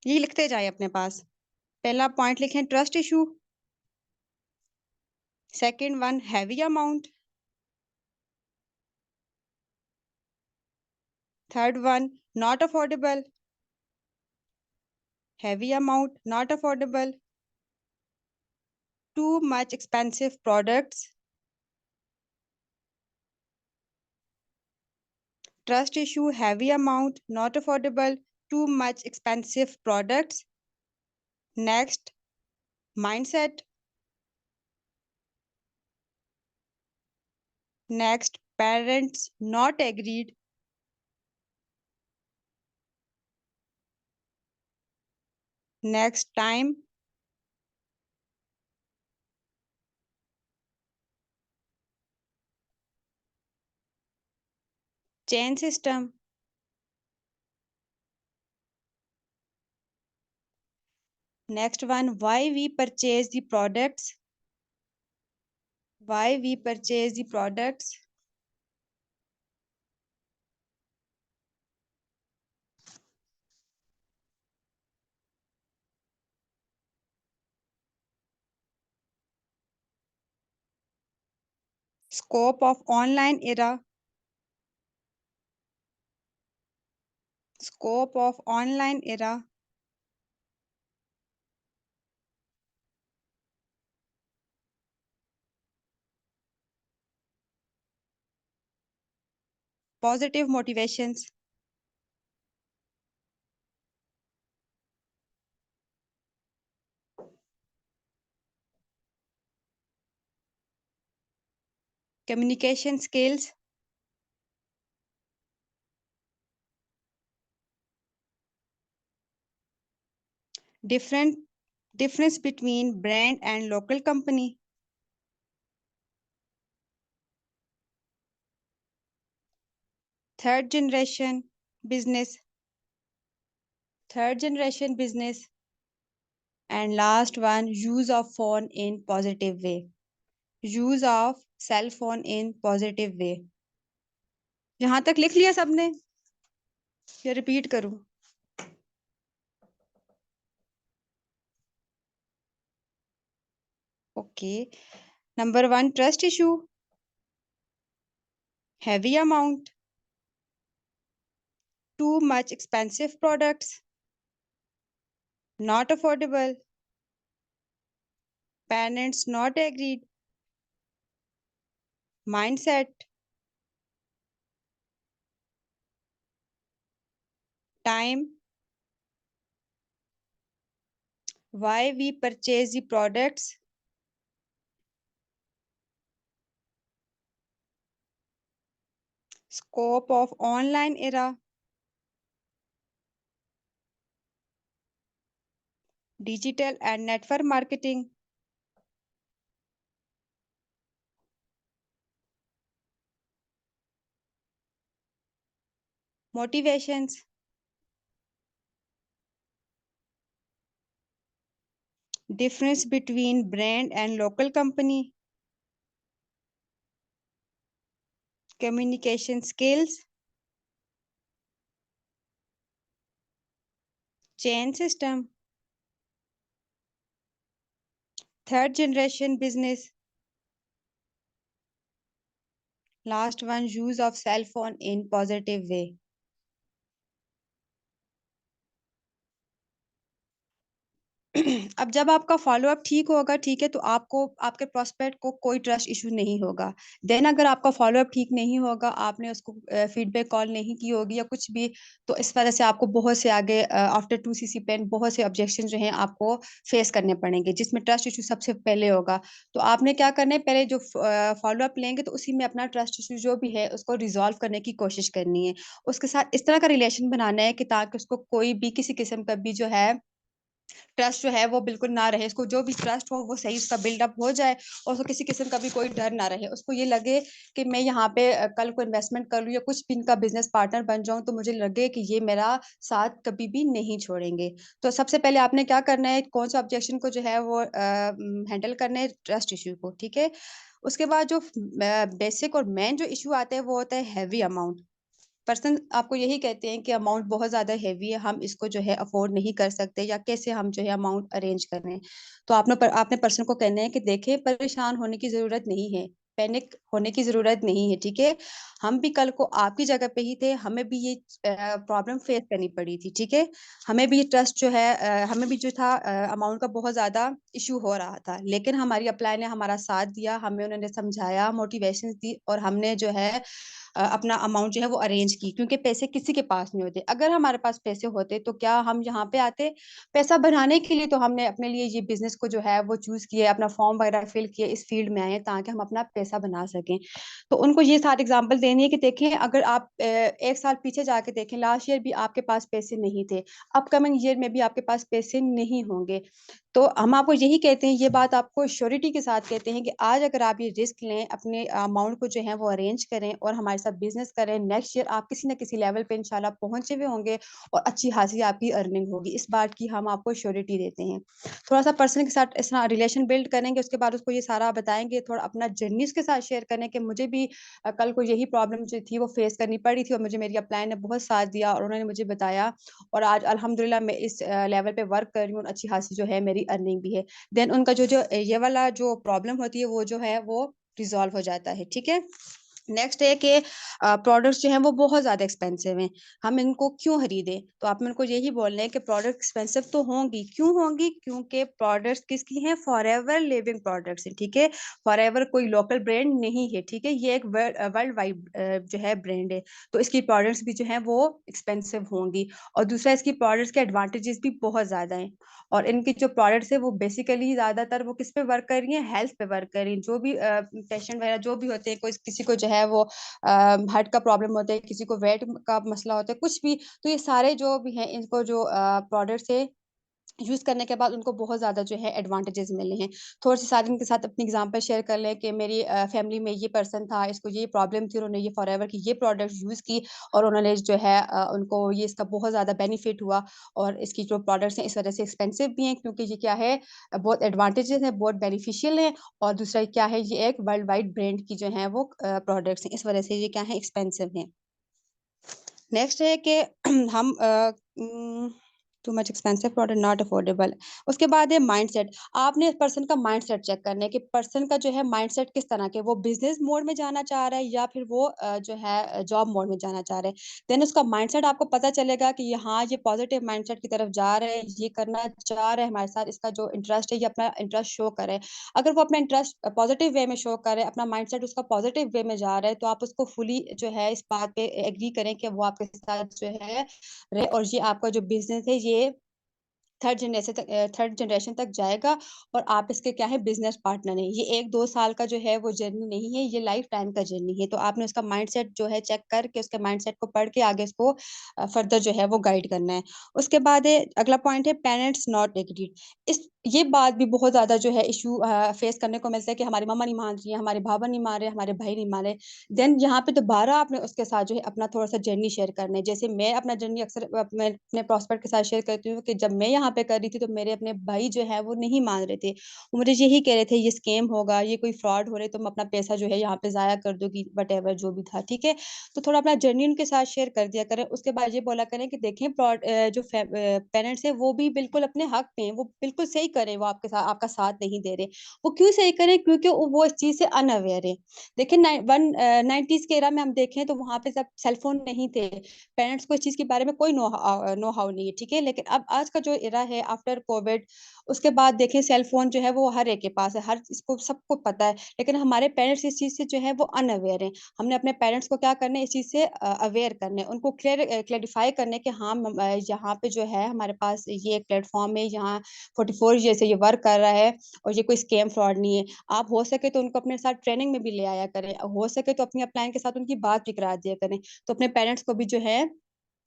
ये लिखते जाए अपने पास। पहला पॉइंट लिखें trust issue. Second one heavy amount. Third one not affordable. Heavy amount, not affordable, too much expensive products. Trust issue, heavy amount, not affordable, too much expensive products. Next, mindset. Next, parents not agreed. Next, time. Chain system. Next one, why we purchase the products. Why we purchase the products. Scope of online era. Scope of online era. Positive motivations. Communication skills. Difference between brand and local company. Third generation business. Third generation business. And last one, use of phone in positive way. Use of cell phone in positive way. यहाँ तक लिख लिया सबने या repeat करूं? Okay. Number one, trust issue, heavy amount, too much expensive products, not affordable, parents not agreed, mindset, time, why we purchase the products, scope of online era, digital and network marketing, motivations, difference between brand and local company, communication skills, chain system, third generation business, last one, use of cell phone in positive way. अब जब आपका follow up ठीक होगा, ठीक है, तो आपको आपके प्रोस्पेक्ट को कोई ट्रस्ट इशू नहीं होगा। देन अगर आपका फॉलोअप ठीक नहीं होगा, आपने उसको फीडबैक कॉल नहीं की होगी या कुछ भी, तो इस वजह से आपको बहुत से आगे आफ्टर 2cc पेन बहुत से ऑब्जेक्शन जो हैं आपको फेस करने पड़ेंगे, जिसमें ट्रस्ट इशू सबसे पहले होगा। तो आपने क्या करना है, पहले जो फॉलोअप लेंगे तो उसी में अपना ट्रस्ट इशू जो भी है उसको रिजॉल्व करने की कोशिश करनी है। उसके साथ इस तरह का रिलेशन बनाना है कि ताकि उसको कोई भी किसी किस्म का भी जो है ट्रस्ट जो है वो बिल्कुल ना रहे, उसको जो भी ट्रस्ट हो वो सही उसका बिल्डअप हो जाए, और उसको किसी किस्म का भी कोई डर ना रहे, उसको ये लगे कि मैं यहाँ पे कल को इन्वेस्टमेंट कर लूँ या कुछ भी इनका बिजनेस पार्टनर बन जाऊं तो मुझे लगे कि ये मेरा साथ कभी भी नहीं छोड़ेंगे। तो सबसे पहले आपने क्या करना है, कौन सा ऑब्जेक्शन को जो है वो हैंडल करना है, ट्रस्ट इश्यू को, ठीक है। उसके बाद जो बेसिक और मेन जो इशू आता है वो होता है हैवी अमाउंट। पर्सन आपको यही कहते हैं कि अमाउंट बहुत ज्यादा हैवी है, हम इसको जो है अफोर्ड नहीं कर सकते, या कैसे हम जो है अमाउंट अरेंज करें। तो आपने पर्सन को कहना है कि देखें, परेशान होने की जरूरत नहीं है, पैनिक होने की जरूरत नहीं है, ठीक है। हम भी कल को आपकी जगह पे ही थे, हमें भी ये प्रॉब्लम फेस करनी पड़ी थी, ठीक है। हमें भी ट्रस्ट जो है हमें भी जो था अमाउंट का बहुत ज्यादा इशू हो रहा था, लेकिन हमारी अप्लाई ने हमारा साथ दिया, हमें उन्होंने समझाया, मोटिवेशन दी, और हमने जो है अपना अमाउंट जो है वो अरेंज की, क्योंकि पैसे किसी के पास नहीं होते। अगर हमारे पास पैसे होते तो क्या हम यहाँ पे आते? पैसा बनाने के लिए तो हमने अपने लिए ये बिजनेस को जो है वो चूज किया, अपना फॉर्म वगैरह फिल किया, इस फील्ड में आए ताकि हम अपना पैसा बना सकें। तो उनको ये सारी एग्जांपल देनी है कि देखें, अगर आप एक साल पीछे जाके देखें, लास्ट ईयर भी आपके पास पैसे नहीं थे, अपकमिंग ईयर में भी आपके पास पैसे नहीं होंगे। तो हम आपको यही कहते हैं, ये बात आपको श्योरिटी के साथ कहते हैं कि आज अगर आप ये रिस्क लें, अपने अमाउंट को जो है वो अरेंज करें और हमारे साथ बिजनेस करें, नेक्स्ट ईयर आप किसी न किसी लेवल पे इंशाल्लाह पहुंचे हुए होंगे और अच्छी खासी आपकी अर्निंग होगी। इस बात की हम आपको श्योरिटी देते हैं। थोड़ा सा पर्सन के साथ इस रिलेशन बिल्ड करेंगे, उसके बाद उसको ये सारा बताएंगे, थोड़ा अपना जर्नी उसके साथ शेयर करें कि मुझे भी कल को यही प्रॉब्लम जो थी वो फेस करनी पड़ी थी, और मुझे मेरी अपलाइन ने बहुत साथ दिया और उन्होंने मुझे बताया, और आज अल्हम्दुलिल्लाह मैं इस लेवल पे वर्क कर रही हूँ, अच्छी खासी जो है मेरी अर्निंग भी है। देन उनका जो जो ये वाला जो प्रॉब्लम होती है वो जो है वो रिजॉल्व हो जाता है, ठीक है। नेक्स्ट है कि प्रोडक्ट्स जो हैं वो बहुत ज़्यादा एक्सपेंसिव हैं, हम इनको क्यों खरीदें? तो आप मेरे को यही बोल रहे हैं कि प्रोडक्ट एक्सपेंसिव तो होंगी, क्यों होंगी? क्योंकि प्रोडक्ट्स किसकी हैं? फॉर एवर लिविंग प्रोडक्ट्स हैं, ठीक है। फॉर एवर कोई लोकल ब्रांड नहीं है, ठीक है, ये एक वर्ल्ड वाइड जो है ब्रांड है। तो इसकी प्रोडक्ट्स भी जो है वो एक्सपेंसिव होंगी, और दूसरा इसकी प्रोडक्ट्स के एडवांटेजेस भी बहुत ज़्यादा हैं। और इनकी जो प्रोडक्ट्स है वो बेसिकली ज्यादातर वो किस पे वर्क कर रही है? हेल्थ पे वर्क कर रही है। जो भी पेशेंट वगैरह जो भी होते हैं, कोई किसी को जो है वो हार्ट का प्रॉब्लम होता है, किसी को वेट का मसला होता है, कुछ भी, तो ये सारे जो भी हैं इनको जो प्रोडक्ट्स है यूज करने के बाद उनको बहुत ज्यादा जो है एडवांटेजेस मिले हैं। थोड़ी सी सारी इनके साथ अपनी एग्जांपल शेयर कर लें कि मेरी फैमिली में ये पर्सन था, इसको ये प्रॉब्लम थी, उन्होंने ये फॉरएवर की ये प्रोडक्ट यूज की, और उन्होंने जो है उनको ये इसका बहुत ज्यादा बेनिफिट हुआ। और इसकी जो प्रोडक्ट्स हैं इस वजह से एक्सपेंसिव भी हैं, क्योंकि ये क्या है, बहुत एडवांटेजेस है, बहुत बेनिफिशियल है। और दूसरा क्या है, ये एक वर्ल्ड वाइड ब्रांड की जो है वो प्रोडक्ट्स हैं, इस वजह से ये क्या है, एक्सपेंसिव है। नेक्स्ट है कि हम too much expensive product not affordable. उसके बाद है माइंडसेट। आपने पर्सन का माइंडसेट चेक करना है कि पर्सन का जो है माइंडसेट किस तरह के, वो बिजनेस मोड में जाना चाह रहा है या फिर वो जो है जॉब मोड में जाना चाह रहा है। देन उसका माइंडसेट आपको पता चलेगा कि हाँ ये पॉजिटिव माइंडसेट की तरफ जा रहे हैं, ये करना चाह रहे हैं हमारे साथ, इसका जो इंटरेस्ट है ये अपना इंटरेस्ट शो करे। अगर वो अपना इंटरेस्ट पॉजिटिव वे में शो करे, अपना माइंडसेट उसका पॉजिटिव वे में जा रहा है, तो आप उसको फुली जो है इस बात पे एग्री करें कि वो आपके साथ जो है रहे, और ये आपका जो बिजनेस है ये थर्ड जनरेशन तक जाएगा, और आप इसके क्या है, बिजनेस पार्टनर है। ये 1-2 साल का जो है वो जर्नी नहीं है, ये लाइफ टाइम का जर्नी है। तो आपने उसका माइंडसेट जो है चेक करके, उसके माइंडसेट को पढ़ के आगे इसको फर्दर जो है वो गाइड करना है। उसके बाद है अगला पॉइंट है पेरेंट्स नॉट एग्रीड। इस ये बात भी बहुत ज्यादा जो है इशू फेस करने को मिलता है कि हमारी मम्मा नहीं मान रही है, हमारे बाबा नहीं मान रहे, हमारे भाई नहीं मान रहे। देन यहाँ पे दोबारा आपने उसके साथ जो है अपना थोड़ा सा जर्नी शेयर करना है। जैसे मैं अपना जर्नी अक्सर मैं अपने प्रॉस्पेक्ट के साथ शेयर करती हूँ कि जब मैं यहाँ पे कर रही थी तो मेरे अपने भाई जो है वो नहीं मान रहे थे, वो मुझे यही कह रहे थे ये स्कैम होगा, ये कोई फ्रॉड हो रहे, तुम अपना पैसा जो है यहाँ पे जाया कर दोगी, वट एवर जो भी था, ठीक है। तो थोड़ा अपना जर्नी उनके साथ शेयर कर दिया करें। उसके बाद ये बोला करें कि देखें जो पेरेंट्स है वो भी बिल्कुल अपने हक पे हैं, वो बिल्कुल सही करें, वो आपके साथ आपका साथ नहीं दे रहे। वो क्यों सही करें? क्योंकि वो इस चीज से अनअवेयर है। देखिए 90s के एरा में हम देखें तो वहां पे जब सेलफोन नहीं थे, पेरेंट्स को इस चीज के बारे में कोई नो हाउ नहीं है, ठीक है। लेकिन अब आज का जो एरा है आफ्टर कोविड, उसके बाद देखें सेल फोन जो है वो हर एक के पास है, हर इसको सबको पता है, लेकिन हमारे पेरेंट्स इस चीज से जो है वो अनअवेयर है। हमने अपने पेरेंट्स को क्या करना है, इस चीज से अवेयर करने, उनको क्लेरिफाई करने के हाँ यहाँ पे जो है हमारे पास ये एक प्लेटफॉर्म है, यहाँ 44 ईयर से ये वर्क कर रहा है, और ये कोई स्कैम फ्रॉड नहीं है। आप हो सके तो उनको अपने साथ ट्रेनिंग में भी ले आया करें, हो सके तो अपनी अपलाइन के साथ उनकी बात भी करा दिया करें, तो अपने पेरेंट्स को भी जो है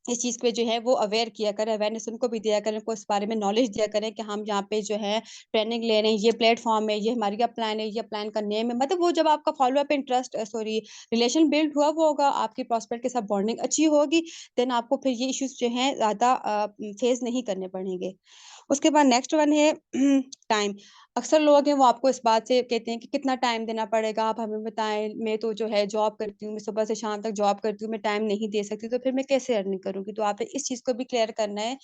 इस चीज पे जो है वो अवेयर किया करें, अवेयरनेस उनको भी दिया करें, उनको इस बारे में नॉलेज दिया करें कि हम यहाँ पे जो है ट्रेनिंग ले रहे हैं, ये प्लेटफॉर्म है, ये हमारी क्या प्लान है, ये प्लान का नेम है। मतलब वो जब आपका follow up interest sorry relation build हुआ वो होगा, आपकी प्रॉस्पेक्ट के साथ बॉन्डिंग अच्छी होगी, देन आपको फिर ये इश्यूज जो है ज्यादा फेस नहीं करने पड़ेंगे। उसके बाद नेक्स्ट वन है टाइम। अक्सर लोग हैं वो आपको इस बात से कहते हैं कि कितना टाइम देना पड़ेगा, आप हमें बताएं, मैं तो जो है जॉब करती हूँ, मैं सुबह से शाम तक जॉब करती हूँ, मैं टाइम नहीं दे सकती, तो फिर मैं कैसे अर्निंग करूंगी। तो आपने इस चीज को भी क्लियर करना है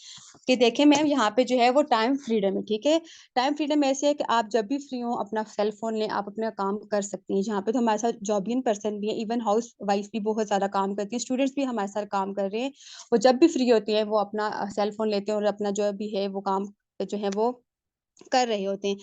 कि देखें मैम यहाँ पे जो है वो टाइम फ्रीडम है, ठीक है। टाइम फ्रीडम ऐसे है कि आप जब भी फ्री हो अपना सेल फोन लें, आप अपना काम कर सकती हैं। यहाँ पे तो हमारे साथ जॉबियन पर्सन भी है, इवन हाउस वाइफ भी बहुत ज्यादा काम करती है, स्टूडेंट्स भी हमारे साथ काम कर रहे हैं। वो जब भी फ्री होती है वो अपना सेल फोन लेते हैं और अपना जो भी है वो काम जो है वो कर रहे होते हैं।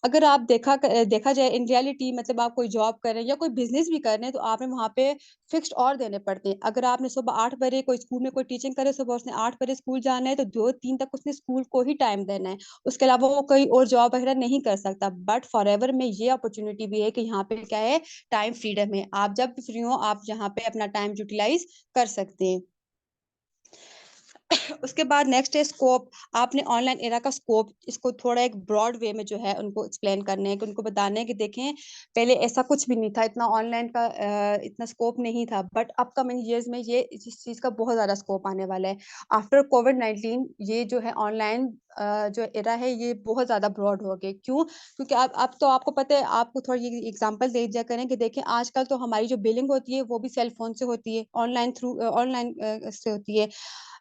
अगर आप देखा जाए इन रियलिटी, मतलब आप कोई जॉब कर रहे हैं या कोई बिजनेस भी कर रहे हैं तो आपने वहाँ पे फिक्स्ड और देने पड़ते हैं। अगर आपने सुबह 8 बजे कोई स्कूल में कोई टीचिंग करे, सुबह उसने 8 बजे स्कूल जाना है तो 2 3 तक उसने स्कूल को ही टाइम देना है, उसके अलावा वो कोई और जॉब वगैरह नहीं कर सकता। बट फॉर एवर में ये अपॉर्चुनिटी भी है कि यहाँ पे क्या है, टाइम फ्रीडम है, आप जब भी फ्री हो आप यहाँ पे अपना टाइम यूटिलाइज कर सकते हैं। उसके बाद नेक्स्ट है स्कोप। आपने ऑनलाइन एरा का स्कोप, इसको थोड़ा एक ब्रॉड वे में जो है उनको एक्सप्लेन करने है कि उनको बताना है कि देखें पहले ऐसा कुछ भी नहीं था, इतना ऑनलाइन का इतना स्कोप नहीं था, बट अपकमिंग ईयर्स में ये इस चीज का बहुत ज्यादा स्कोप आने वाला है। आफ्टर कोविड-19 ये जो है ऑनलाइन जो एरा है ये बहुत ज्यादा ब्रॉड हो गए। क्यों? क्योंकि अब तो आपको पता है, आपको थोड़ी एग्जांपल दे दिया करें कि देखें आजकल तो हमारी जो बिलिंग होती है वो भी सेल फोन से होती है, ऑनलाइन थ्रू ऑनलाइन से होती है।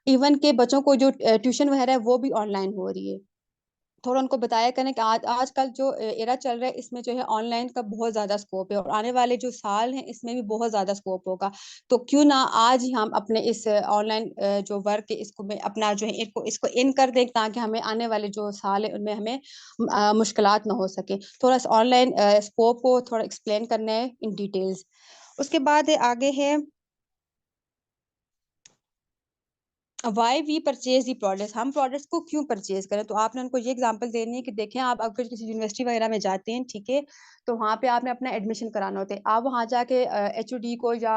इवन के बच्चों को जो ट्यूशन वगैरह है वो भी ऑनलाइन हो रही है। थोड़ा उनको बताया करें कि आजकल जो एरा चल रहा है इसमें जो है ऑनलाइन का बहुत ज्यादा स्कोप है और आने वाले जो साल हैं इसमें भी बहुत ज्यादा स्कोप होगा। तो क्यों ना आज ही हम अपने इस ऑनलाइन जो वर्क है इसको में अपना जो है इसको इन कर दें, ताकि हमें आने वाले जो साल है उनमें हमें मुश्किलात ना हो सके। थोड़ा ऑनलाइन स्कोप को थोड़ा एक्सप्लेन करना है इन डिटेल्स। उसके बाद आगे है why we purchase the products, हम प्रोडक्ट्स को क्यों परचेज करें। तो आपने उनको ये एग्जांपल देनी है कि देखें आप अगर किसी यूनिवर्सिटी वगैरह में जाते हैं, ठीक है, तो वहाँ पे आपने अपना एडमिशन कराना होता है, आप वहाँ जाके एचओडी को या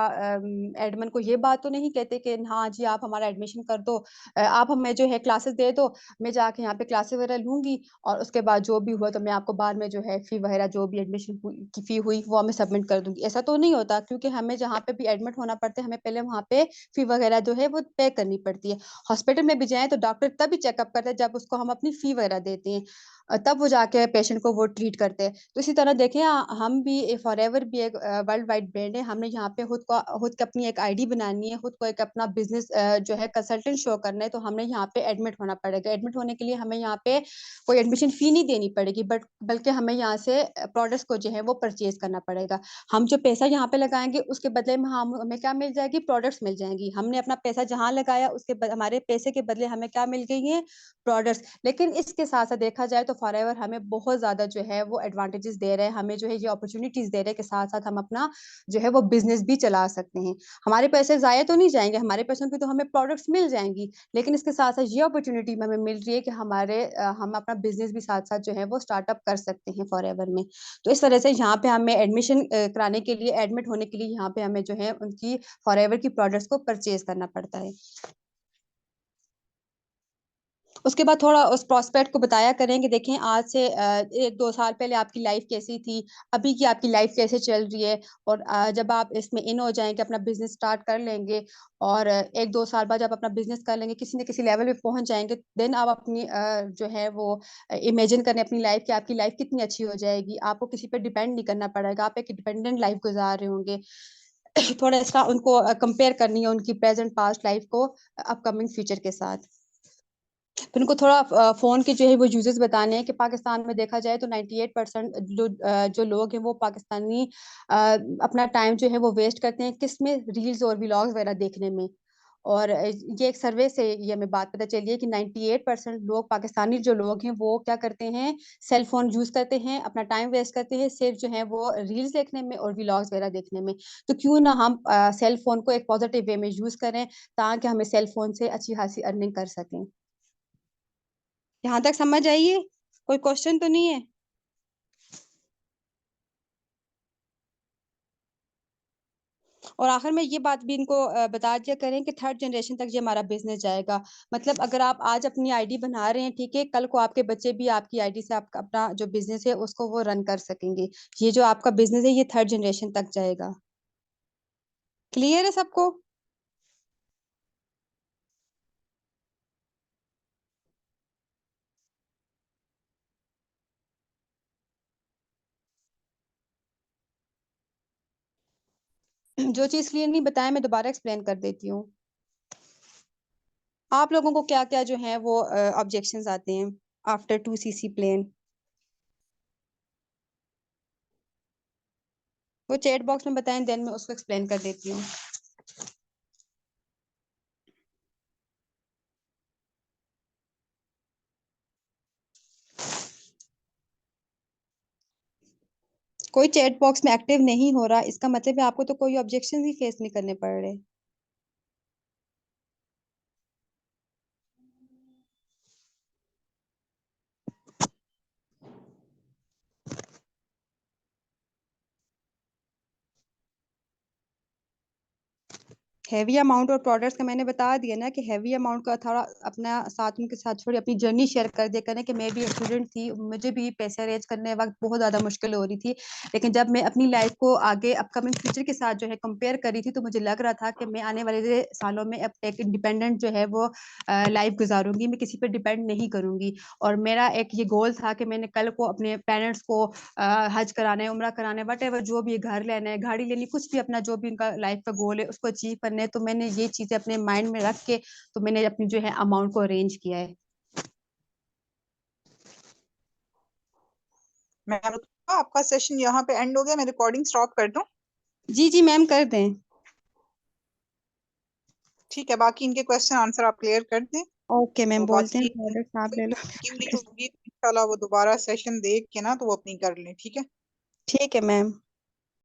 एडमिन को ये बात तो नहीं कहते कि हाँ जी आप हमारा एडमिशन कर दो, आप हमें जो है क्लासेस दे दो, मैं जाके यहाँ पे क्लासेस वगैरह लूंगी और उसके बाद जो भी हुआ तो मैं आपको बाद में जो है फी वगैरह जो भी एडमिशन की फी हुई वो हमें सबमिट कर दूंगी। ऐसा तो नहीं होता, क्योंकि हमें जहाँ पे भी एडमिट होना पड़ता है हमें पहले वहाँ पे फी वगैरह जो है वो पे करनी पड़ती है। हॉस्पिटल में भी जाएं तो डॉक्टर तभी चेकअप करते हैं जब उसको हम अपनी फी वगैरह देते हैं, तब वो जाके पेशेंट को वो ट्रीट करते हैं। तो इसी तरह देखें हम भी फॉर एवर भी एक वर्ल्ड वाइड ब्रांड है, हमने यहाँ पे खुद की अपनी एक आईडी बनानी है, खुद को एक अपना बिजनेस जो है कंसल्टेंट शो करना है, तो हमने यहाँ पे एडमिट होना पड़ेगा। एडमिट होने के लिए हमें यहाँ पे कोई एडमिशन फी नहीं देनी पड़ेगी, बट बल्कि हमें यहाँ से प्रोडक्ट्स को जो है वो परचेज करना पड़ेगा। हम जो पैसा यहाँ पे लगाएंगे उसके बदले में हमें क्या मिल जाएगी, प्रोडक्ट्स मिल जाएंगी। हमने अपना पैसा जहाँ लगाया उसके हमारे पैसे के बदले हमें क्या मिल गई है, प्रोडक्ट्स। लेकिन इसके साथ साथ देखा जाए तो फॉरएवर हमें बहुत ज्यादा जो है वो एडवांटेजेस दे रहे हैं, हमें जो है ये अपॉर्चुनिटीज दे रहे हैं कि साथ साथ हम अपना जो है वो बिजनेस भी चला सकते हैं। हमारे पैसे जाया तो नहीं जाएंगे, हमारे पैसों की तो हमें प्रोडक्ट्स मिल जाएंगी, लेकिन इसके साथ साथ ये अपॉर्चुनिटी हमें मिल रही है कि हम अपना बिजनेस भी साथ साथ जो है वो स्टार्टअप कर सकते हैं फॉरएवर में। तो इस तरह से यहाँ पे हमें एडमिशन कराने के लिए, एडमिट होने के लिए यहाँ पे हमें जो है उनकी फॉरएवर की प्रोडक्ट्स को परचेज करना पड़ता है। उसके बाद थोड़ा उस प्रोस्पेक्ट को बताया करें कि देखें आज से 1 2 साल पहले आपकी लाइफ कैसी थी, अभी की आपकी लाइफ कैसे चल रही है, और जब आप इसमें इन हो जाएंगे अपना बिजनेस स्टार्ट कर लेंगे और 1 2 साल बाद जब अपना बिजनेस कर लेंगे किसी न किसी लेवल पे पहुंच जाएंगे, देन आप अपनी जो है वो इमेजिन करें अपनी लाइफ कि आपकी लाइफ कितनी अच्छी हो जाएगी, आपको किसी पे डिपेंड नहीं करना पड़ेगा, आप एक डिपेंडेंट लाइफ गुजार रहे होंगे। थोड़ा इसका उनको कंपेयर करनी है उनकी प्रेजेंट पास्ट लाइफ को अपकमिंग फ्यूचर के साथ। फिर उनको थोड़ा फोन के जो है वो यूजेस बताने हैं कि पाकिस्तान में देखा जाए तो 98% जो लोग हैं वो पाकिस्तानी अपना टाइम जो है वो वेस्ट करते हैं किस में, रील्स और व्लॉग्स वगैरह देखने में। और ये एक सर्वे से ये हमें बात पता चली है कि 98% लोग, पाकिस्तानी जो लोग हैं वो क्या करते हैं, सेल फोन यूज करते हैं, अपना टाइम वेस्ट करते हैं सिर्फ जो है वो रील्स देखने में और व्लॉग्स वगैरह देखने में। तो क्यों ना हम सेल फोन को एक पॉजिटिव वे में यूज करें ताकि हमें सेल फोन से अच्छी खासी अर्निंग कर सकें। यहाँ तक समझ आइए, कोई क्वेश्चन तो नहीं है। और आखिर में ये बात भी इनको बता दिया करें कि 3rd जनरेशन तक ये हमारा बिजनेस जाएगा। मतलब अगर आप आज अपनी आईडी बना रहे हैं, ठीक है, कल को आपके बच्चे भी आपकी आईडी से आपका अपना जो बिजनेस है उसको वो रन कर सकेंगे। ये जो आपका बिजनेस है ये 3rd जनरेशन तक जाएगा। क्लियर है सबको? जो चीज क्लियर नहीं बताया मैं दोबारा एक्सप्लेन कर देती हूँ। आप लोगों को क्या क्या जो है वो ऑब्जेक्शंस आते हैं आफ्टर 2cc प्लेन? वो चैट बॉक्स में बताएं, देन मैं उसको एक्सप्लेन कर देती हूँ। कोई चैट बॉक्स में एक्टिव नहीं हो रहा, इसका मतलब है आपको तो कोई ऑब्जेक्शन ही फेस नहीं करने पड़ रहे। हैवी अमाउंट और प्रोडक्ट्स का मैंने बता दिया ना कि हैवी अमाउंट का थोड़ा अपना साथ उनके साथ थोड़ी अपनी जर्नी शेयर कर दिया करें कि मैं भी एक स्टूडेंट थी, मुझे भी पैसे अरेंज करने वक्त बहुत ज़्यादा मुश्किल हो रही थी। लेकिन जब मैं अपनी लाइफ को आगे अपकमिंग फ्यूचर के साथ जो है कंपेयर कर रही थी तो मुझे लग रहा था कि मैं आने वाले सालों में अब एक इंडिपेंडेंट जो है वो लाइफ गुजारूंगी, मैं किसी पर डिपेंड नहीं करूंगी। और मेरा एक ये गोल था कि मैंने कल को अपने पेरेंट्स को हज कराने, उम्रा कराने, वट एवर जो भी घर लेना है, गाड़ी लेनी, कुछ भी अपना जो भी उनका लाइफ का गोल है उसको अचीव करने है। तो मैंने ये चीजें अपने माइंड में रख के तो मैंने अपनी जो है अमाउंट को अरेंज किया है। मैम आपका सेशन यहाँ पे एंड हो गया, मैं रिकॉर्डिंग स्टॉप कर दूं? जी जी मैम कर दें। ठीक है, बाकी इनके क्वेश्चन आंसर आप क्लियर कर दें। ओके मैम, तो बोलते हैं बाकी प्रोडक्ट आप ले लो। क्यूरी होगी इंशाल्लाह वो दोबारा सेशन देख के ना तो वो अपनी कर लें, ठीक है। ठीक है मैम।